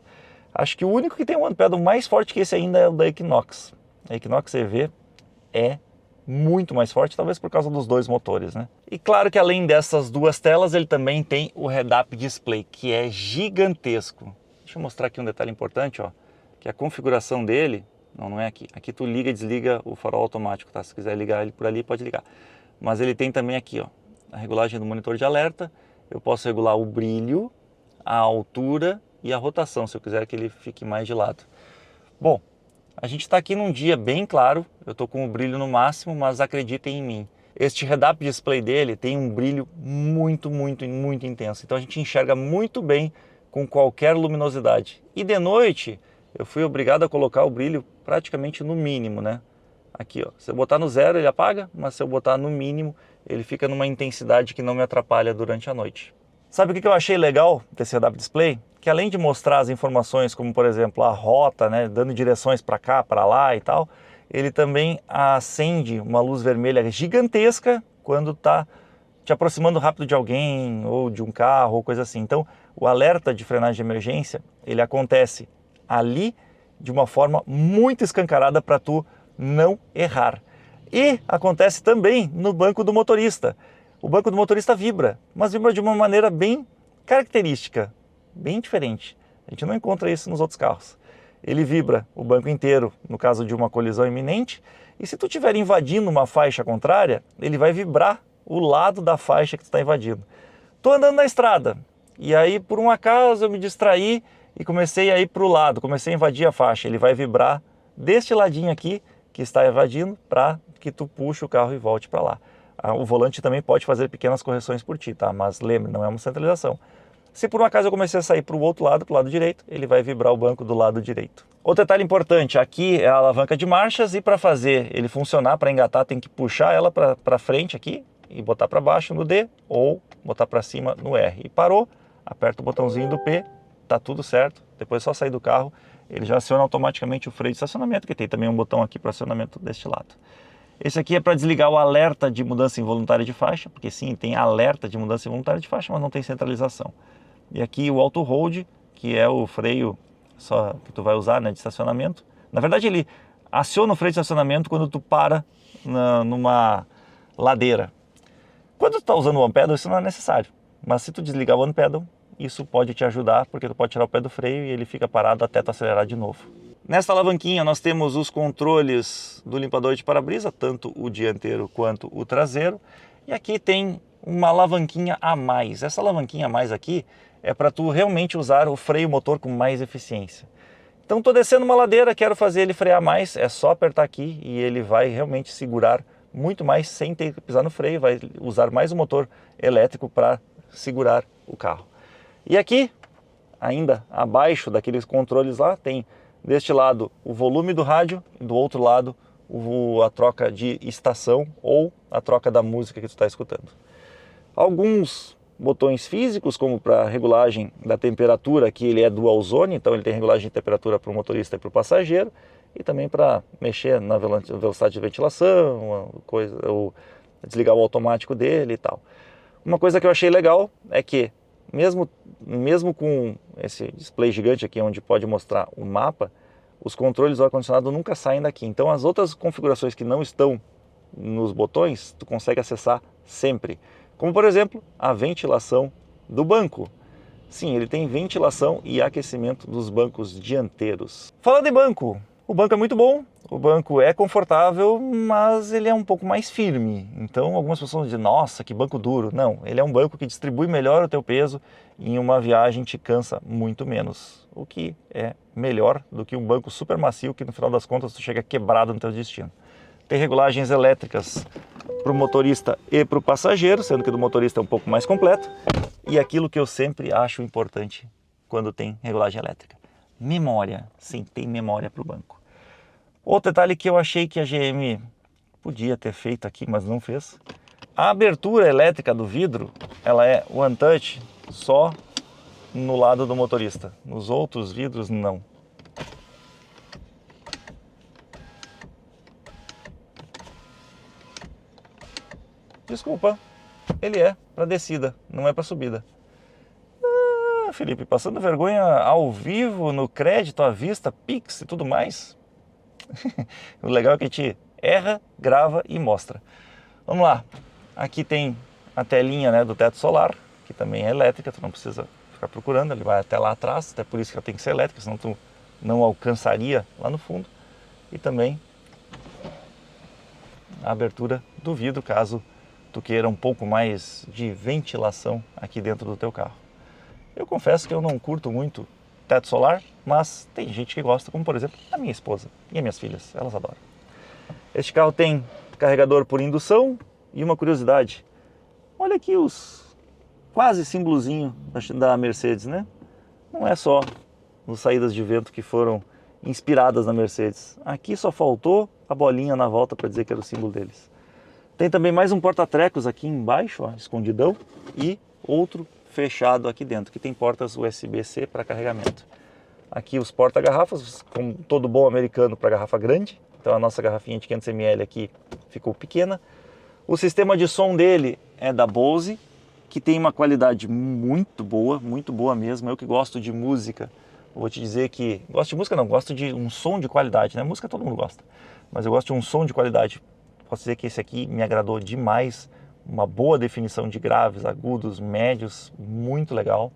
Acho que o único que tem um One Pedal mais forte que esse ainda é o da Equinox. A Equinox EV é muito mais forte, talvez por causa dos dois motores, né? E claro que além dessas duas telas, ele também tem o Head-Up Display, que é gigantesco. Deixa eu mostrar aqui um detalhe importante, ó, que a configuração dele, não é aqui. Aqui tu liga e desliga o farol automático, tá? Se quiser ligar ele por ali, pode ligar. Mas ele tem também aqui, ó, a regulagem do monitor de alerta. Eu posso regular o brilho, a altura e a rotação, se eu quiser que ele fique mais de lado. Bom, a gente está aqui num dia bem claro, eu estou com o brilho no máximo, mas acreditem em mim. Este Head-Up Display dele tem um brilho muito intenso, então a gente enxerga muito bem com qualquer luminosidade. E de noite, eu fui obrigado a colocar o brilho praticamente no mínimo, né? Aqui, ó, se eu botar no 0 ele apaga, mas se eu botar no mínimo, ele fica numa intensidade que não me atrapalha durante a noite. Sabe o que eu achei legal desse Head-Up Display? Que além de mostrar as informações, como por exemplo a rota, né, dando direções para cá, para lá e tal, ele também acende uma luz vermelha gigantesca quando está te aproximando rápido de alguém ou de um carro ou coisa assim. Então, o alerta de frenagem de emergência, ele acontece ali de uma forma muito escancarada para tu não errar. E acontece também no banco do motorista. O banco do motorista vibra, mas vibra de uma maneira bem característica, bem diferente. A gente não encontra isso nos outros carros. Ele vibra o banco inteiro no caso de uma colisão iminente, e se tu estiver invadindo uma faixa contrária, ele vai vibrar o lado da faixa que tu está invadindo. Estou andando na estrada, e aí por um acaso eu me distraí e comecei a ir para o lado, comecei a invadir a faixa. Ele vai vibrar deste ladinho aqui que está invadindo para que tu puxe o carro e volte para lá. O volante também pode fazer pequenas correções por ti, tá? Mas lembre, não é uma centralização. Se por um acaso eu comecei a sair para o outro lado, para o lado direito, ele vai vibrar o banco do lado direito. Outro detalhe importante, aqui é a alavanca de marchas, e para fazer ele funcionar, para engatar, tem que puxar ela para frente aqui e botar para baixo no D ou botar para cima no R. E parou, aperta o botãozinho do P, tá tudo certo. Depois é só sair do carro, ele já aciona automaticamente o freio de estacionamento, que tem também um botão aqui para acionamento deste lado. Esse aqui é para desligar o alerta de mudança involuntária de faixa, porque sim, tem alerta de mudança involuntária de faixa, mas não tem centralização. E aqui o Auto Hold, que é o freio só que tu vai usar, né, de estacionamento. Na verdade ele aciona o freio de estacionamento quando tu para numa ladeira. Quando tu está usando o One Pedal, isso não é necessário. Mas se tu desligar o One Pedal, isso pode te ajudar, porque tu pode tirar o pé do freio e ele fica parado até tu acelerar de novo. Nesta alavanquinha nós temos os controles do limpador de para-brisa, tanto o dianteiro quanto o traseiro. E aqui tem uma alavanquinha a mais. Essa alavanquinha a mais aqui é para tu realmente usar o freio motor com mais eficiência. Então estou descendo uma ladeira, quero fazer ele frear mais, é só apertar aqui e ele vai realmente segurar muito mais sem ter que pisar no freio, vai usar mais o motor elétrico para segurar o carro. E aqui, ainda abaixo daqueles controles lá, tem deste lado o volume do rádio, do outro lado a troca de estação ou a troca da música que tu está escutando. Alguns botões físicos, como para regulagem da temperatura, que ele é dual zone, então ele tem regulagem de temperatura para o motorista e para o passageiro, e também para mexer na velocidade de ventilação, ou desligar o automático dele e tal. Uma coisa que eu achei legal é que, mesmo com esse display gigante aqui, onde pode mostrar o mapa, os controles do ar-condicionado nunca saem daqui. Então as outras configurações que não estão nos botões, tu consegue acessar sempre. Como por exemplo, a ventilação do banco. Sim, ele tem ventilação e aquecimento dos bancos dianteiros. Falando em banco, o banco é muito bom, o banco é confortável, mas ele é um pouco mais firme. Então algumas pessoas dizem, nossa, que banco duro. Não, ele é um banco que distribui melhor o teu peso e em uma viagem te cansa muito menos. O que é melhor do que um banco super macio que no final das contas tu chega quebrado no teu destino. Tem regulagens elétricas para o motorista e para o passageiro, sendo que do motorista é um pouco mais completo. E aquilo que eu sempre acho importante quando tem regulagem elétrica. Memória. Sim, tem memória para o banco. Outro detalhe que eu achei que a GM podia ter feito aqui, mas não fez. A abertura elétrica do vidro, ela é one touch só no lado do motorista. Nos outros vidros, não. Desculpa, ele é para descida, não é para subida. Ah, Felipe, passando vergonha ao vivo, no crédito à vista, Pix e tudo mais. O legal é que a gente erra, grava e mostra. Vamos lá, aqui tem a telinha, né, do teto solar, que também é elétrica, tu não precisa ficar procurando, ele vai até lá atrás, até por isso que ela tem que ser elétrica, senão tu não alcançaria lá no fundo. E também a abertura do vidro, caso tu queira um pouco mais de ventilação aqui dentro do teu carro. Eu confesso que eu não curto muito teto solar, mas tem gente que gosta, como por exemplo a minha esposa e as minhas filhas, elas adoram. Este carro tem carregador por indução e uma curiosidade, olha aqui os quase símbolozinho da Mercedes, né? Não é só as saídas de vento que foram inspiradas na Mercedes, aqui só faltou a bolinha na volta para dizer que era o símbolo deles. Tem também mais um porta-trecos aqui embaixo, ó, escondidão, e outro fechado aqui dentro, que tem portas USB-C para carregamento. Aqui os porta-garrafas, como todo bom americano, para garrafa grande. Então a nossa garrafinha de 500 ml aqui ficou pequena. O sistema de som dele é da Bose, que tem uma qualidade muito boa mesmo. Eu que gosto de música, vou te dizer que... Gosto de música não, gosto de um som de qualidade, né? Música todo mundo gosta, mas eu gosto de um som de qualidade. Posso dizer que esse aqui me agradou demais, uma boa definição de graves, agudos, médios, muito legal.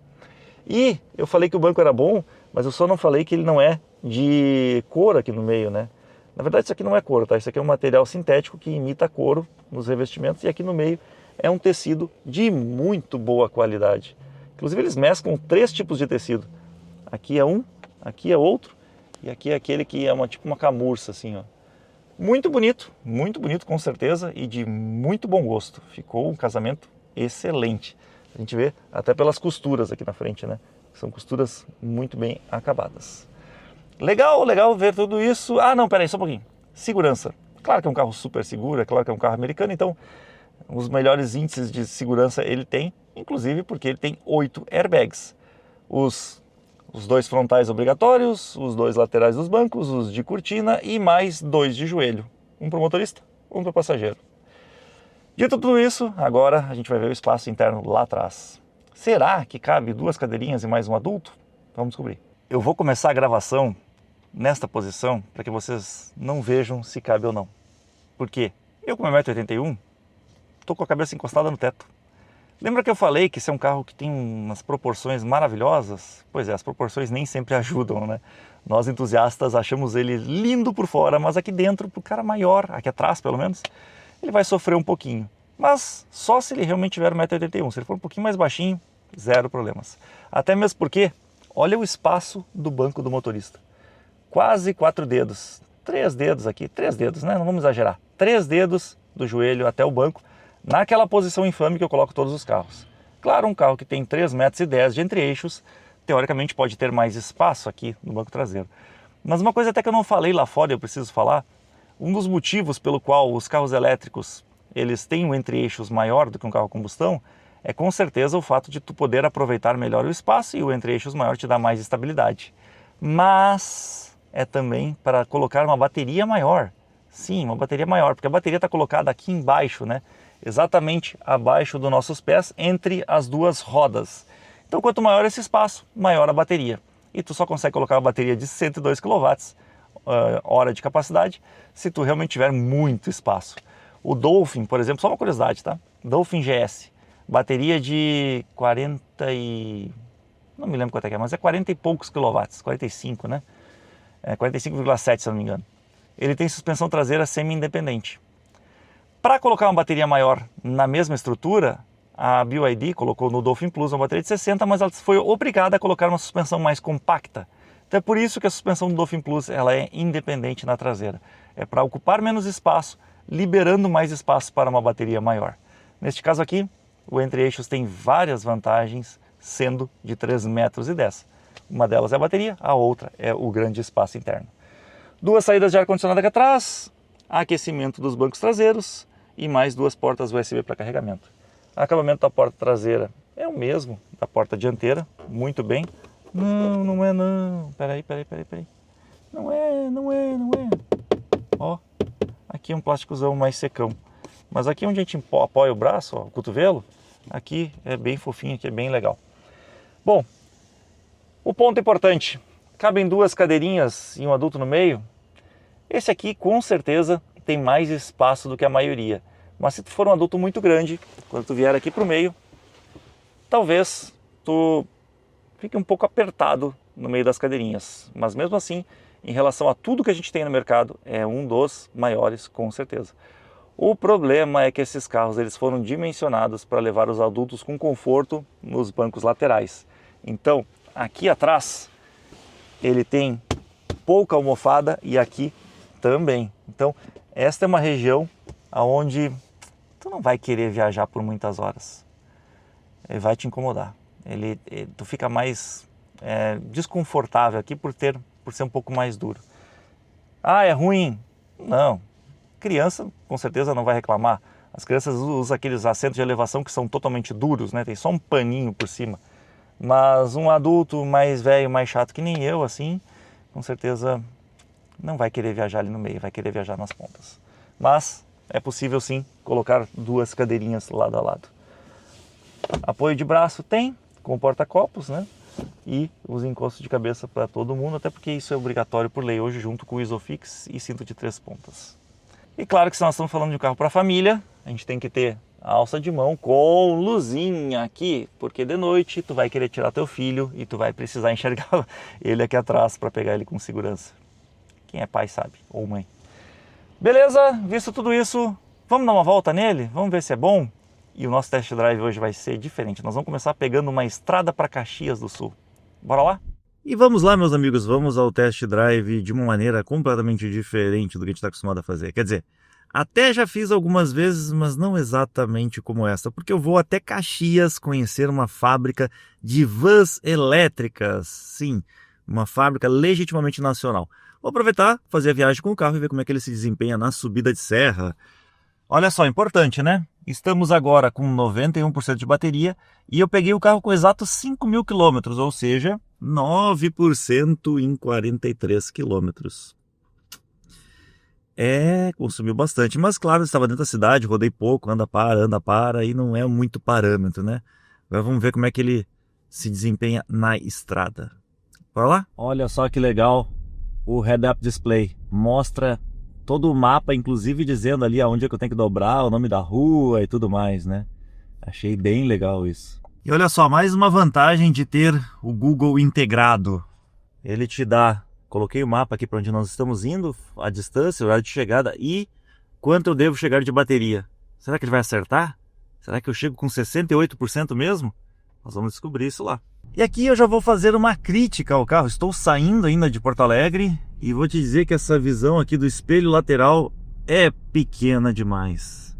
E eu falei que o banco era bom, mas eu só não falei que ele não é de couro aqui no meio, né? Na verdade isso aqui não é couro, tá? Isso aqui é um material sintético que imita couro nos revestimentos e aqui no meio é um tecido de muito boa qualidade. Inclusive eles mesclam 3 tipos de tecido. Aqui é um, aqui é outro e aqui é aquele que é tipo uma camurça assim, ó. Muito bonito com certeza e de muito bom gosto. Ficou um casamento excelente. A gente vê até pelas costuras aqui na frente, né? São costuras muito bem acabadas. Legal ver tudo isso. Ah, não, peraí, só um pouquinho. Segurança. Claro que é um carro super seguro, é claro que é um carro americano, então os melhores índices de segurança ele tem, inclusive porque ele tem 8 airbags. Os 2 frontais obrigatórios, os 2 laterais dos bancos, os de cortina e mais 2 de joelho. Um para o motorista, um para o passageiro. Dito tudo isso, agora a gente vai ver o espaço interno lá atrás. Será que cabe 2 cadeirinhas e mais um adulto? Vamos descobrir. Eu vou começar a gravação nesta posição para que vocês não vejam se cabe ou não. Por quê? Eu com 1,81 m, estou com a cabeça encostada no teto. Lembra que eu falei que esse é um carro que tem umas proporções maravilhosas? Pois é, as proporções nem sempre ajudam, né? Nós entusiastas achamos ele lindo por fora, mas aqui dentro, para o cara maior, aqui atrás pelo menos, ele vai sofrer um pouquinho. Mas só se ele realmente tiver 1,81 m. Se ele for um pouquinho mais baixinho, zero problemas. Até mesmo porque, olha o espaço do banco do motorista. Quase 4 dedos. 3 dedos aqui, 3 dedos, né? Não vamos exagerar. 3 dedos do joelho até o banco. Naquela posição infame que eu coloco todos os carros. Claro, um carro que tem 3,10 m de entre-eixos, teoricamente pode ter mais espaço aqui no banco traseiro. Mas uma coisa até que eu não falei lá fora, eu preciso falar, um dos motivos pelo qual os carros elétricos eles têm um entre-eixos maior do que um carro a combustão, é com certeza o fato de tu poder aproveitar melhor o espaço e o entre-eixos maior te dá mais estabilidade. Mas é também para colocar uma bateria maior. Sim, uma bateria maior, porque a bateria está colocada aqui embaixo, né? Exatamente abaixo dos nossos pés, entre as 2 rodas. Então, quanto maior esse espaço, maior a bateria. E tu só consegue colocar uma bateria de 102 kW hora de capacidade, se tu realmente tiver muito espaço. O Dolphin, por exemplo, só uma curiosidade, tá? Dolphin GS. bateria de 40 e... não me lembro quanto é que é, mas é 40 e poucos quilowatts, 45, né? 45,7 se eu não me engano. Ele tem suspensão traseira semi-independente. Para colocar uma bateria maior na mesma estrutura, a BYD colocou no Dolphin Plus uma bateria de 60, mas ela foi obrigada a colocar uma suspensão mais compacta. Então é por isso que a suspensão do Dolphin Plus ela é independente na traseira. É para ocupar menos espaço, liberando mais espaço para uma bateria maior. Neste caso aqui, o entre-eixos tem várias vantagens, sendo de 3,10 metros. Uma delas é a bateria, a outra é o grande espaço interno. Duas saídas de ar-condicionado aqui atrás, aquecimento dos bancos traseiros e mais duas portas USB para carregamento. O acabamento da porta traseira é o mesmo da porta dianteira, muito bem. Não, não é não. Peraí. Não é. Ó, aqui é um plásticozão mais secão. Mas aqui onde a gente apoia o braço, ó, o cotovelo, aqui é bem fofinho, aqui é bem legal. Bom, o ponto importante, cabem duas cadeirinhas e um adulto no meio. Esse aqui com certeza tem mais espaço do que a maioria. Mas se tu for um adulto muito grande, quando tu vier aqui para o meio, talvez tu fique um pouco apertado no meio das cadeirinhas. Mas mesmo assim, em relação a tudo que a gente tem no mercado, é um dos maiores com certeza. O problema é que esses carros eles foram dimensionados para levar os adultos com conforto nos bancos laterais. Então, aqui atrás, ele tem pouca almofada e aqui também. Então, esta é uma região onde tu não vai querer viajar por muitas horas. Ele vai te incomodar. Tu fica mais desconfortável aqui por ser um pouco mais duro. Ah, é ruim? Não. Criança, com certeza, não vai reclamar. As crianças usam aqueles assentos de elevação que são totalmente duros, né? Tem só um paninho por cima. Mas um adulto mais velho, mais chato que nem eu, assim, com certeza não vai querer viajar ali no meio, vai querer viajar nas pontas. Mas é possível sim colocar duas cadeirinhas lado a lado. Apoio de braço tem, com porta-copos, né? E os encostos de cabeça para todo mundo, até porque isso é obrigatório por lei hoje, junto com o Isofix e cinto de 3 pontas. E claro que se nós estamos falando de um carro para família, a gente tem que ter a alça de mão com luzinha aqui, porque de noite tu vai querer tirar teu filho e tu vai precisar enxergar ele aqui atrás para pegar ele com segurança. Quem é pai sabe, ou mãe. Beleza, visto tudo isso, vamos dar uma volta nele? Vamos ver se é bom? E o nosso test drive hoje vai ser diferente. Nós vamos começar pegando uma estrada para Caxias do Sul. Bora lá? E vamos lá, meus amigos, vamos ao test drive de uma maneira completamente diferente do que a gente está acostumado a fazer. Quer dizer, até já fiz algumas vezes, mas não exatamente como essa, porque eu vou até Caxias conhecer uma fábrica de vans elétricas. Sim, uma fábrica legitimamente nacional. Vou aproveitar, fazer a viagem com o carro e ver como é que ele se desempenha na subida de serra. Olha só, importante, né? Estamos agora com 91% de bateria e eu peguei o carro com exatos 5.000 quilômetros, ou seja, 9% em 43 quilômetros. Consumiu bastante, mas claro, estava dentro da cidade, rodei pouco, anda para, e não é muito parâmetro, né? Agora vamos ver como é que ele se desempenha na estrada. Bora lá? Olha só que legal, o head-up display mostra todo o mapa, inclusive dizendo ali aonde é que eu tenho que dobrar, o nome da rua e tudo mais, né? Achei bem legal isso. E olha só, mais uma vantagem de ter o Google integrado. Ele te dá, coloquei o mapa aqui para onde nós estamos indo, a distância, o horário de chegada e quanto eu devo chegar de bateria. Será que ele vai acertar? Será que eu chego com 68% mesmo? Nós vamos descobrir isso lá. E aqui eu já vou fazer uma crítica ao carro. Estou saindo ainda de Porto Alegre e vou te dizer que essa visão aqui do espelho lateral é pequena demais.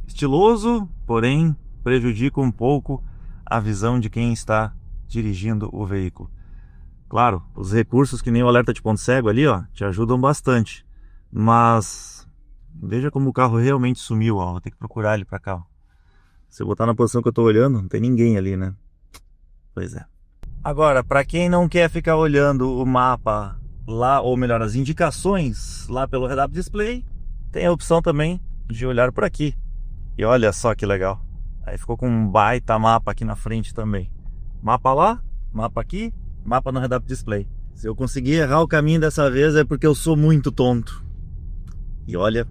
Estiloso, porém prejudica um pouco a visão de quem está dirigindo o veículo. Claro, os recursos que nem o alerta de ponto cego ali, ó, te ajudam bastante. Mas veja como o carro realmente sumiu, ó. Vou ter que procurar ele para cá, ó. Se eu botar na posição que eu estou olhando, não tem ninguém ali, né? Pois é. Agora, para quem não quer ficar olhando o mapa lá, ou melhor, as indicações lá pelo head-up display, tem a opção também de olhar por aqui. E olha só que legal. Aí ficou com um baita mapa aqui na frente também. Mapa lá, mapa aqui, mapa no head-up display. Se eu conseguir errar o caminho dessa vez é porque eu sou muito tonto. E olha,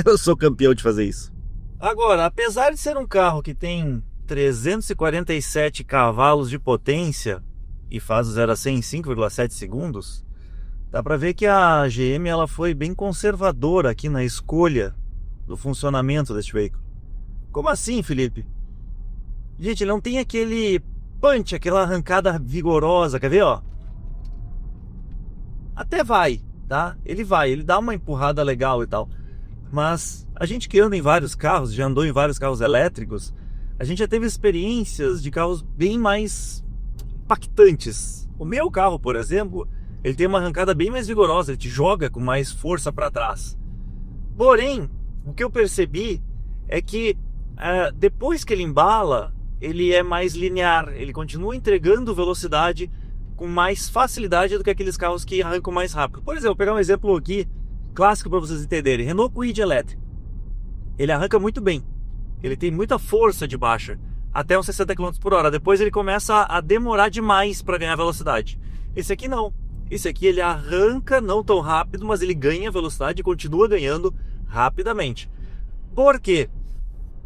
eu sou campeão de fazer isso. Agora, apesar de ser um carro que tem 347 cavalos de potência e faz o 0 a 100 em 5,7 segundos, dá para ver que a GM ela foi bem conservadora aqui na escolha do funcionamento deste veículo. Como assim, Felipe? Gente, ele não tem aquele punch, aquela arrancada vigorosa, quer ver, ó? Até vai, tá? Ele dá uma empurrada legal e tal. Mas a gente que anda em vários carros, já andou em vários carros elétricos, a gente já teve experiências de carros bem mais impactantes. O meu carro, por exemplo, ele tem uma arrancada bem mais vigorosa, ele te joga com mais força para trás. Porém, o que eu percebi é que depois que ele embala, ele é mais linear, ele continua entregando velocidade com mais facilidade do que aqueles carros que arrancam mais rápido. Por exemplo, vou pegar um exemplo aqui clássico para vocês entenderem. Renault Kwid elétrico. Ele arranca muito bem. Ele tem muita força de baixa, até uns 60 km por hora. Depois ele começa a demorar demais para ganhar velocidade. Esse aqui não. Esse aqui ele arranca não tão rápido, mas ele ganha velocidade e continua ganhando rapidamente. Por quê?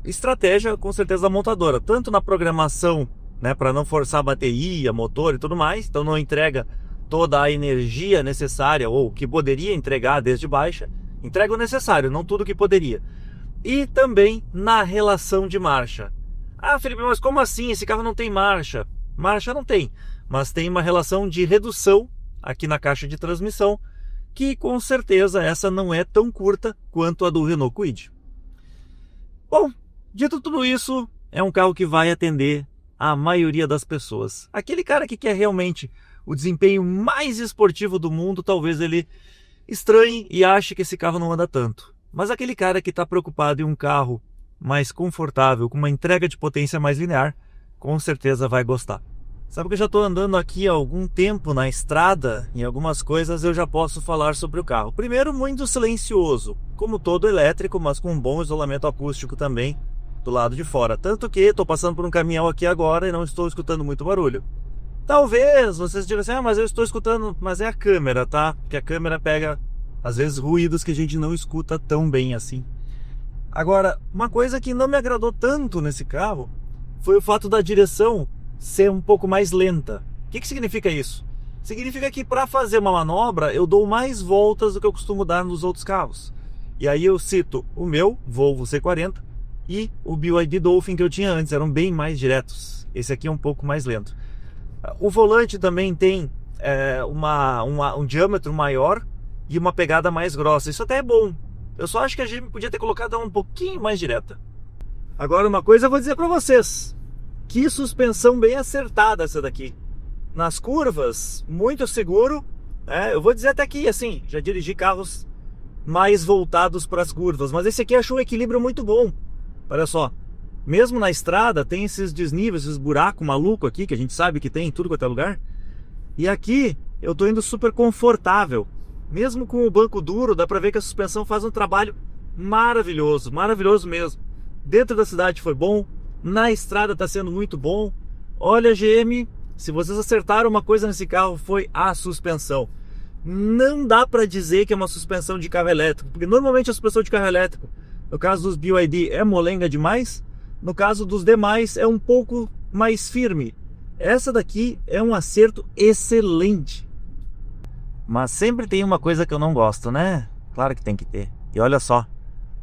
Estratégia com certeza da montadora, tanto na programação, né, para não forçar a bateria, motor e tudo mais, então não entrega toda a energia necessária ou que poderia entregar desde baixa, entrega o necessário, não tudo que poderia. E também na relação de marcha. Ah, Felipe, mas como assim? Esse carro não tem marcha? Marcha não tem, mas tem uma relação de redução aqui na caixa de transmissão, que com certeza essa não é tão curta quanto a do Renault Kwid. Bom, dito tudo isso, é um carro que vai atender a maioria das pessoas. Aquele cara que quer realmente o desempenho mais esportivo do mundo, talvez ele estranhe e ache que esse carro não anda tanto. Mas aquele cara que está preocupado em um carro mais confortável, com uma entrega de potência mais linear, com certeza vai gostar. Sabe que eu já estou andando aqui há algum tempo na estrada, em algumas coisas eu já posso falar sobre o carro. Primeiro, muito silencioso, como todo elétrico, mas com um bom isolamento acústico também do lado de fora. Tanto que estou passando por um caminhão aqui agora e não estou escutando muito barulho. Talvez vocês digam assim, mas eu estou escutando, mas é a câmera, tá? Porque a câmera pega, às vezes, ruídos que a gente não escuta tão bem assim. Agora, uma coisa que não me agradou tanto nesse carro foi o fato da direção ser um pouco mais lenta. O que significa isso? Significa que para fazer uma manobra eu dou mais voltas do que eu costumo dar nos outros carros. E aí eu cito o meu Volvo C40 e o BYD Dolphin que eu tinha antes, eram bem mais diretos. Esse aqui é um pouco mais lento. O volante também tem um diâmetro maior e uma pegada mais grossa. Isso até é bom. Eu só acho que a gente podia ter colocado ela um pouquinho mais direta. Agora, uma coisa eu vou dizer para vocês. Que suspensão bem acertada essa daqui. Nas curvas, muito seguro. Eu vou dizer até que, assim, já dirigi carros mais voltados para as curvas. Mas esse aqui achou um equilíbrio muito bom. Olha só. Mesmo na estrada tem esses desníveis, esses buracos malucos aqui, que a gente sabe que tem em tudo quanto é lugar. E aqui eu tô indo super confortável. Mesmo com o banco duro, dá pra ver que a suspensão faz um trabalho maravilhoso, maravilhoso mesmo. Dentro da cidade foi bom, na estrada tá sendo muito bom. Olha, GM, se vocês acertaram uma coisa nesse carro foi a suspensão. Não dá pra dizer que é uma suspensão de carro elétrico, porque normalmente a suspensão de carro elétrico, no caso dos BYD, é molenga demais. No caso dos demais é um pouco mais firme. Essa daqui é um acerto excelente. Mas sempre tem uma coisa que eu não gosto, né? Claro que tem que ter. E olha só.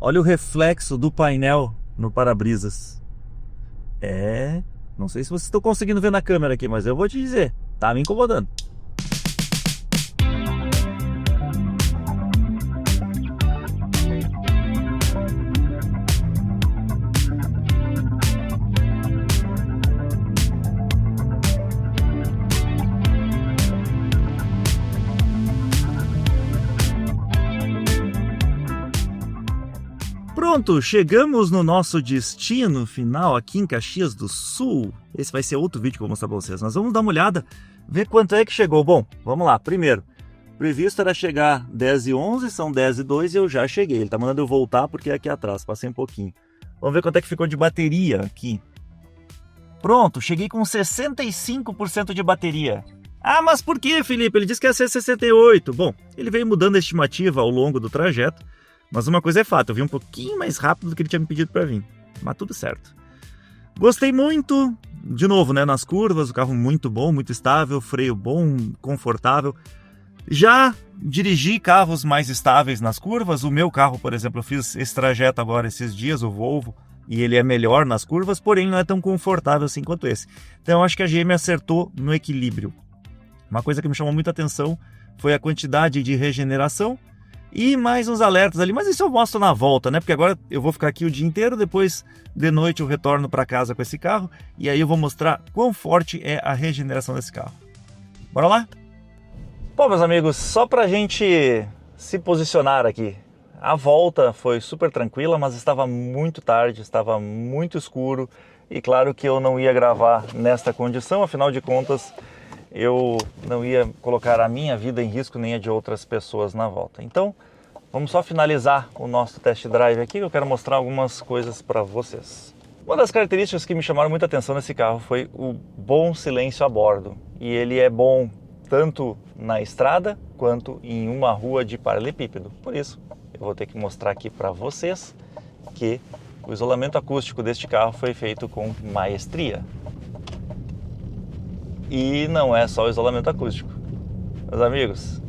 Olha o reflexo do painel no para-brisas. Não sei se vocês estão conseguindo ver na câmera aqui, mas eu vou te dizer. Tá me incomodando. Pronto, chegamos no nosso destino final aqui em Caxias do Sul. Esse vai ser outro vídeo que eu vou mostrar para vocês. Nós vamos dar uma olhada, ver quanto é que chegou. Bom, vamos lá. Primeiro, previsto era chegar 10h11, são 10h02 e eu já cheguei. Ele tá mandando eu voltar porque é aqui atrás, passei um pouquinho. Vamos ver quanto é que ficou de bateria aqui. Pronto, cheguei com 65% de bateria. Ah, mas por que, Felipe? Ele disse que ia ser 68. Bom, ele veio mudando a estimativa ao longo do trajeto. Mas uma coisa é fato, eu vim um pouquinho mais rápido do que ele tinha me pedido para vir. Mas tudo certo. Gostei muito, de novo, né, nas curvas, o carro muito bom, muito estável, freio bom, confortável. Já dirigi carros mais estáveis nas curvas. O meu carro, por exemplo, eu fiz esse trajeto agora esses dias, o Volvo, e ele é melhor nas curvas, porém não é tão confortável assim quanto esse. Então eu acho que a GM acertou no equilíbrio. Uma coisa que me chamou muita atenção foi a quantidade de regeneração e mais uns alertas ali, mas isso eu mostro na volta, né? Porque agora eu vou ficar aqui o dia inteiro, depois de noite eu retorno para casa com esse carro e aí eu vou mostrar quão forte é a regeneração desse carro. Bora lá? Bom, meus amigos, só pra gente se posicionar aqui. A volta foi super tranquila, mas estava muito tarde, estava muito escuro e claro que eu não ia gravar nesta condição, afinal de contas eu não ia colocar a minha vida em risco nem a de outras pessoas na volta. Então, vamos só finalizar o nosso test drive aqui, que eu quero mostrar algumas coisas para vocês. Uma das características que me chamaram muita atenção nesse carro foi o bom silêncio a bordo. E ele é bom tanto na estrada quanto em uma rua de paralelepípedo. Por isso, eu vou ter que mostrar aqui para vocês que o isolamento acústico deste carro foi feito com maestria. E não é só o isolamento acústico. Meus amigos,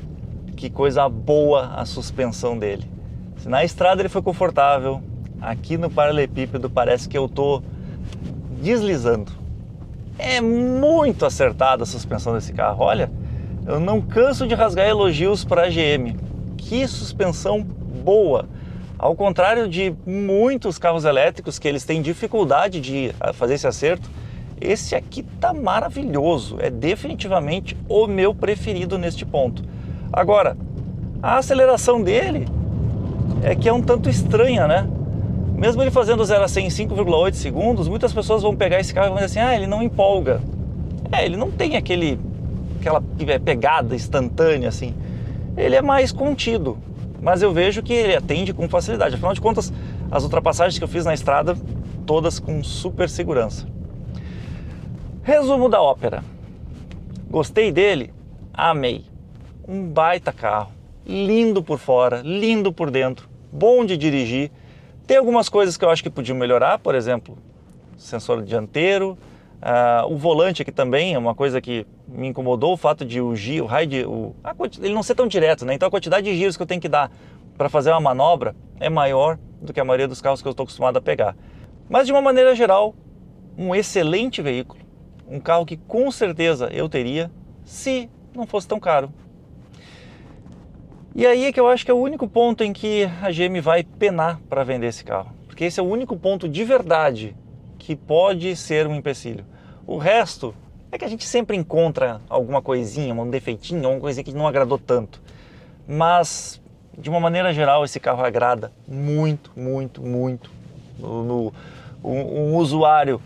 que coisa boa a suspensão dele. Se na estrada ele foi confortável, aqui no paralelepípedo parece que eu tô deslizando. É muito acertada a suspensão desse carro. Olha, eu não canso de rasgar elogios para a GM. Que suspensão boa! Ao contrário de muitos carros elétricos que eles têm dificuldade de fazer esse acerto, esse aqui tá maravilhoso. É definitivamente o meu preferido neste ponto. Agora, a aceleração dele é que é um tanto estranha, né? Mesmo ele fazendo 0 a 100 em 5,8 segundos, muitas pessoas vão pegar esse carro e vão dizer assim, ele não empolga. Ele não tem aquela pegada instantânea assim. Ele é mais contido, mas eu vejo que ele atende com facilidade. Afinal de contas, as ultrapassagens que eu fiz na estrada, todas com super segurança. Resumo da ópera. Gostei dele? Amei. Um baita carro, lindo por fora, lindo por dentro, bom de dirigir. Tem algumas coisas que eu acho que podiam melhorar, por exemplo, sensor dianteiro, o volante aqui também é uma coisa que me incomodou, o fato de ele não ser tão direto, né? Então a quantidade de giros que eu tenho que dar para fazer uma manobra é maior do que a maioria dos carros que eu estou acostumado a pegar. Mas de uma maneira geral, um excelente veículo, um carro que com certeza eu teria se não fosse tão caro. E aí é que eu acho que é o único ponto em que a GM vai penar para vender esse carro. Porque esse é o único ponto de verdade que pode ser um empecilho. O resto é que a gente sempre encontra alguma coisinha, um defeitinho, alguma coisinha que não agradou tanto. Mas, de uma maneira geral, esse carro agrada muito, muito, muito um usuário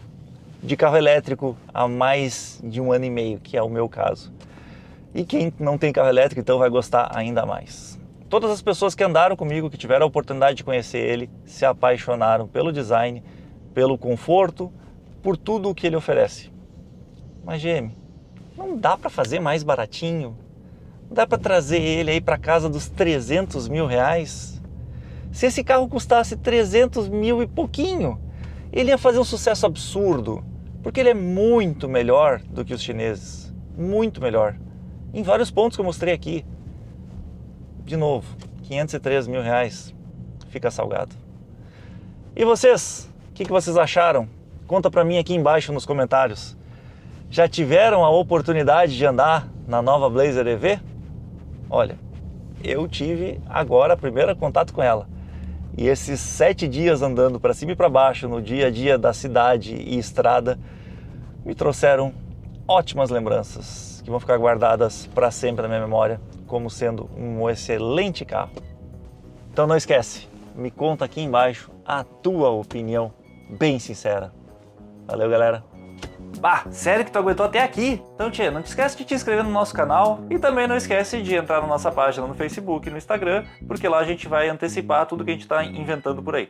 de carro elétrico há mais de 1 ano e meio, que é o meu caso. E quem não tem carro elétrico, então vai gostar ainda mais. Todas as pessoas que andaram comigo, que tiveram a oportunidade de conhecer ele, se apaixonaram pelo design, pelo conforto, por tudo o que ele oferece. Mas, GM, não dá para fazer mais baratinho? Não dá para trazer ele aí para casa dos 300 mil reais? Se esse carro custasse 300 mil e pouquinho, ele ia fazer um sucesso absurdo, porque ele é muito melhor do que os chineses. Muito melhor. Em vários pontos que eu mostrei aqui. De novo, 503 mil reais. Fica salgado. E vocês? O que vocês acharam? Conta pra mim aqui embaixo nos comentários. Já tiveram a oportunidade de andar na nova Blazer EV? Olha, eu tive agora o primeiro contato com ela. E esses 7 dias andando para cima e para baixo no dia a dia da cidade e estrada me trouxeram ótimas lembranças que vão ficar guardadas para sempre na minha memória como sendo um excelente carro. Então não esquece, me conta aqui embaixo a tua opinião bem sincera. Valeu, galera! Bah, sério que tu aguentou até aqui? Então, tia, não te esquece de te inscrever no nosso canal e também não esquece de entrar na nossa página no Facebook e no Instagram, porque lá a gente vai antecipar tudo que a gente está inventando por aí.